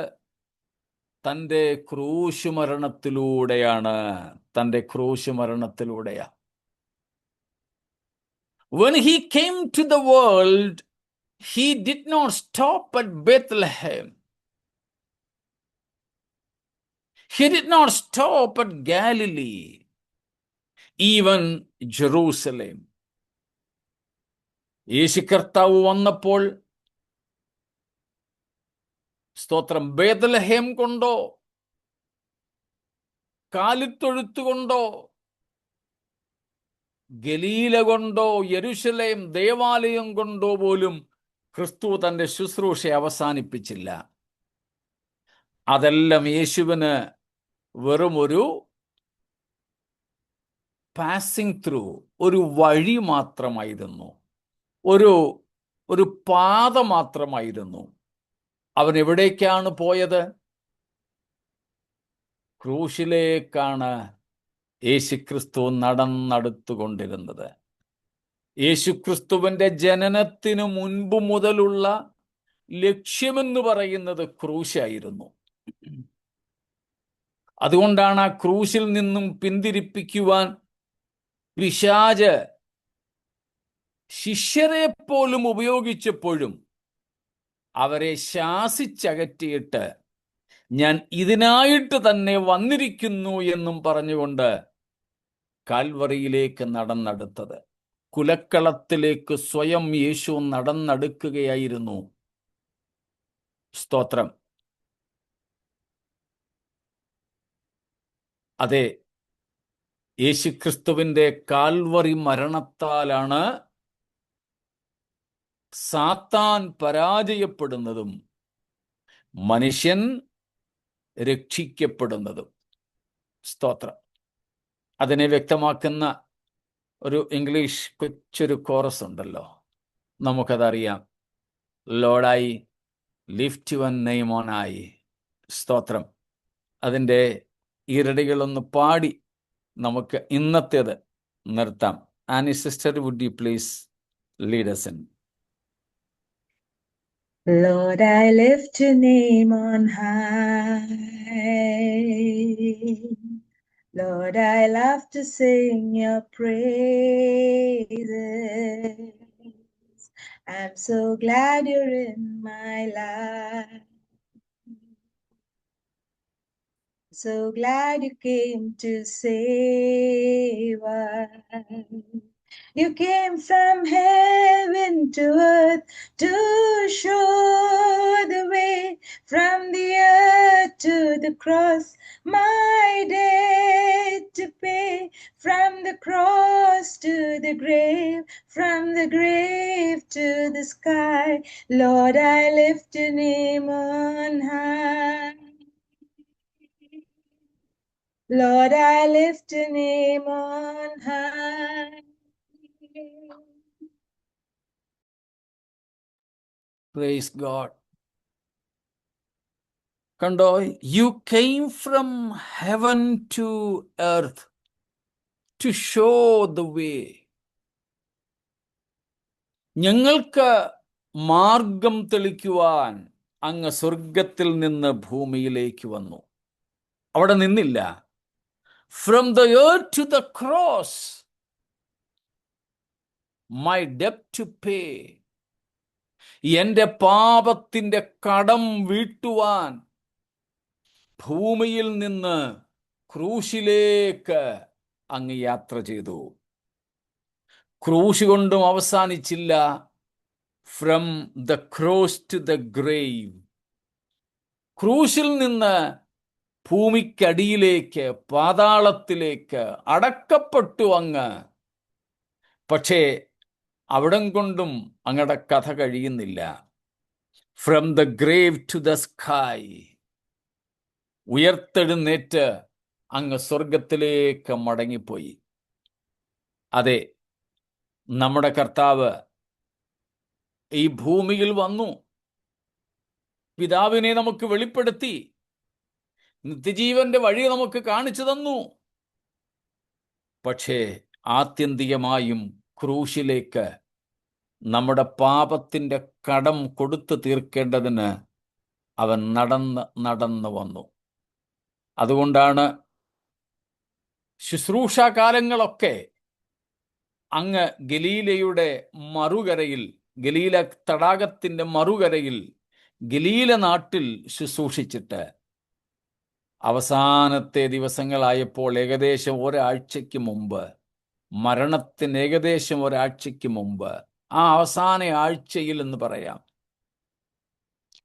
തൻ്റെ ക്രൂശ് മരണത്തിലൂടെയാണ്. When he came to the world, he did not stop at Bethlehem. He did not stop at Galilee, even Jerusalem. യേശു കർത്താവ് വന്നപ്പോൾ, സ്തോത്രം, ബേത്ലഹേം കൊണ്ടോ കാലിത്തൊഴുത്തുകൊണ്ടോ ഗലീല കൊണ്ടോ യെരുശലേം ദേവാലയം കൊണ്ടോ പോലും ക്രിസ്തു തൻ്റെ ശുശ്രൂഷ അവസാനിപ്പിച്ചില്ല. അതെല്ലാം യേശുവിന് വെറും ഒരു പാസിംഗ് ത്രൂ, ഒരു വഴി മാത്രമായിരുന്നു, ഒരു പാത മാത്രമായിരുന്നു. അവൻ എവിടേക്കാണ് പോയത്? ക്രൂശിലേക്കാണ് യേശുക്രിസ്തു നടന്നെടുത്തുകൊണ്ടിരുന്നത്. യേശുക്രിസ്തുവിൻ്റെ ജനനത്തിനു മുൻപ് മുതലുള്ള ലക്ഷ്യമെന്ന് പറയുന്നത് ക്രൂശായിരുന്നു. അതുകൊണ്ടാണ് ആ ക്രൂശിൽ നിന്നും പിന്തിരിപ്പിക്കുവാൻ പിശാച് ശിഷ്യരെ പോലും ഉപയോഗിച്ചപ്പോഴും അവരെ ശാസിച്ചകറ്റിയിട്ട് ഞാൻ ഇതിനായിട്ട് തന്നെ വന്നിരിക്കുന്നു എന്നും പറഞ്ഞുകൊണ്ട് കാൽവറിയിലേക്ക് നടന്നെടുത്തത്. കുലക്കളത്തിലേക്ക് സ്വയം യേശു നടന്നെടുക്കുകയായിരുന്നു. സ്തോത്രം. അതെ, യേശുക്രിസ്തുവിന്റെ കാൽവറി മരണത്താലാണ് സാത്താൻ പരാജയപ്പെടുന്നതും മനുഷ്യൻ രക്ഷിക്കപ്പെടുന്നതും. സ്തോത്രം. അതിനെ വ്യക്തമാക്കുന്ന ഒരു ഇംഗ്ലീഷ് കൊച്ചൊരു കോറസ് ഉണ്ടല്ലോ, നമുക്കതറിയാം. Lord I lift your name on high. സ്തോത്രം. അതിൻ്റെ ഈരടികളൊന്ന് പാടി നമുക്ക് ഇന്നത്തേത് നിർത്താം. Annie sister, would you please lead us in? Lord, I lift your name on high. Lord, I love to sing your praises. I'm so glad you're in my life. So glad you came to save us. You came from heaven to earth to show the way, from the earth to the cross, my debt to pay, from the cross to the grave, from the grave to the sky. Lord, I lift your name on high. Lord, I lift your name on high. Praise God. കണ്ടോ, you came from heaven to earth to show the way. ഞങ്ങൾക്ക് മാർഗം തെളിക്കുവാൻ അങ്ങ് സ്വർഗത്തിൽ നിന്ന് ഭൂമിയിലേക്ക് വന്നു. അവിടെ നിന്നില്ല. From the earth to the cross, my ഡെപ്റ്റ് ടു പേ. എന്റെ പാപത്തിന്റെ കടം വീട്ടുവാൻ ഭൂമിയിൽ നിന്ന് ക്രൂശിലേക്ക് അങ്ങ് യാത്ര ചെയ്തു. ക്രൂശ് കൊണ്ടും അവസാനിച്ചില്ല. From the cross to the grave, ക്രൂശിൽ നിന്ന് ഭൂമിക്കടിയിലേക്ക്, പാതാളത്തിലേക്ക് അടക്കപ്പെട്ടു അങ്ങ്. പക്ഷേ അവിടം കൊണ്ടും അങ്ങയുടെ കഥ കഴിയുന്നില്ല. From the grave to the sky, ഉയർത്തെഴുന്നേറ്റ് അങ്ങ് സ്വർഗത്തിലേക്ക് മടങ്ങിപ്പോയി. അതെ, നമ്മുടെ കർത്താവ് ഈ ഭൂമിയിൽ വന്നു, പിതാവിനെ നമുക്ക് വെളിപ്പെടുത്തി, നിത്യജീവന്റെ വഴി നമുക്ക് കാണിച്ചു തന്നു. പക്ഷേ ആത്യന്തികമായും ക്രൂശിലേക്ക് നമ്മുടെ പാപത്തിന്റെ കടം കൊടുത്തു തീർക്കേണ്ടതിന് അവൻ നടന്ന് വന്നു. അതുകൊണ്ടാണ് ശുശ്രൂഷാകാലങ്ങളൊക്കെ അങ്ങ് ഗലീലയുടെ മറുകരയിൽ, ഗലീല തടാകത്തിന്റെ മറുകരയിൽ, ഗലീല നാട്ടിൽ ശുശ്രൂഷിച്ചിട്ട് അവസാനത്തെ ദിവസങ്ങളായപ്പോൾ, ഏകദേശം ഒരാഴ്ചയ്ക്ക് മുമ്പ്, മരണത്തിന് ഏകദേശം ഒരാഴ്ചയ്ക്ക് മുമ്പ്, ആ അവസാന ആഴ്ചയിൽ എന്ന് പറയാം,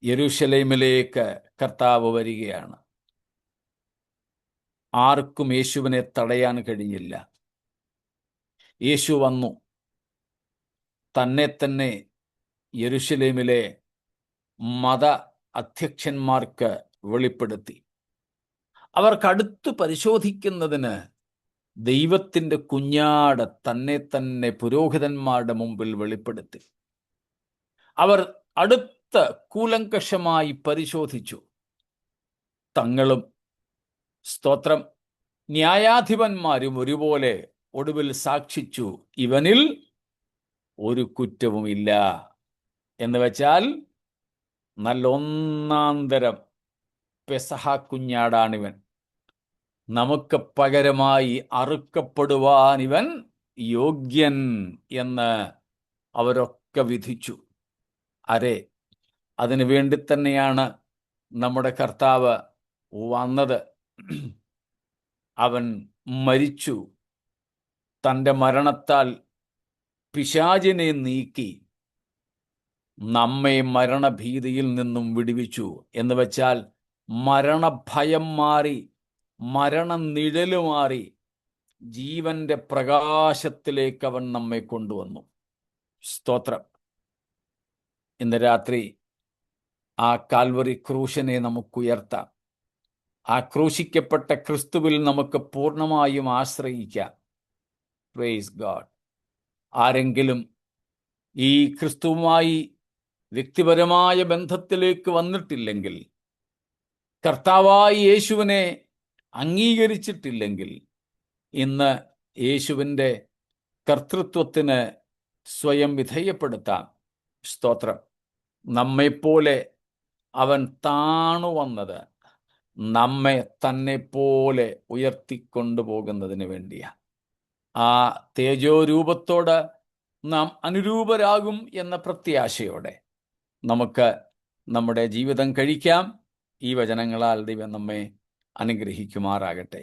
യെരൂശലേമിലേക്ക് കർത്താവ് വരികയാണ്. ആർക്കും യേശുവിനെ തടയാൻ കഴിഞ്ഞില്ല. യേശു വന്നു, തന്നെ തന്നെ യെരൂശലേമിലെ മത അധ്യക്ഷന്മാർക്ക് വെളിപ്പെടുത്തി. അവർക്കടുത്ത് പരിശോധിക്കുന്നതിന് ദൈവത്തിൻ്റെ കുഞ്ഞാട് തന്നെ തന്നെ പുരോഹിതന്മാരുടെ മുമ്പിൽ വെളിപ്പെടുത്തി. അവർ അടുത്ത് കൂലങ്കഷമായി പരിശോധിച്ചു. തങ്ങളും സ്തോത്രം ന്യായാധിപന്മാരും ഒരുപോലെ ഒടുവിൽ സാക്ഷിച്ചു, ഇവനിൽ ഒരു കുറ്റവുമില്ല. എന്ന് വെച്ചാൽ നല്ല ഒന്നാന്തരം പെസഹ കുഞ്ഞാടാണിവൻ, നമുക്ക് പകരമായി അറുക്കപ്പെടുവാൻ ഇവൻ യോഗ്യൻ എന്ന് അവരൊക്കെ വിധിച്ചു. അരെ, അതിനു വേണ്ടി തന്നെയാണ് നമ്മുടെ കർത്താവ് വന്നത്. അവൻ മരിച്ചു, തൻ്റെ മരണത്താൽ പിശാചിനെ നീക്കി നമ്മെ മരണഭീതിയിൽ നിന്നും വിടുവിച്ചു. എന്ന് വെച്ചാൽ മരണഭയം മാറി, മരണനിഴല് മാറി, ജീവന്റെ പ്രകാശത്തിലേക്ക് അവൻ നമ്മെ കൊണ്ടുവന്നു. സ്തോത്രം. ഇന്ന് രാത്രി ആ കാൽവറി ക്രൂശിനെ നമുക്ക് ഉയർത്താം. ആ ക്രൂശിക്കപ്പെട്ട ക്രിസ്തുവിൽ നമുക്ക് പൂർണ്ണമായും ആശ്രയിക്കാം. Praise God. ആരെങ്കിലും ഈ ക്രിസ്തുവുമായി വ്യക്തിപരമായ ബന്ധത്തിലേക്ക് വന്നിട്ടില്ലെങ്കിൽ, കർത്താവായി യേശുവിനെ അംഗീകരിച്ചിട്ടില്ലെങ്കിൽ, ഇന്ന് യേശുവിൻ്റെ കർത്തൃത്വത്തിന് സ്വയം വിധേയപ്പെടുത്താം. സ്തോത്രം. നമ്മെപ്പോലെ അവൻ താണു വന്നത് നമ്മെ തന്നെ പോലെ ഉയർത്തിക്കൊണ്ടുപോകുന്നതിന് വേണ്ടിയാണ്. ആ തേജോരൂപത്തോട് നാം അനുരൂപരാകും എന്ന പ്രത്യാശയോടെ നമുക്ക് നമ്മുടെ ജീവിതം കഴിക്കാം. ഈ വചനങ്ങളാൽ ദൈവം നമ്മെ അനുഗ്രഹിക്കുമാറാകട്ടെ.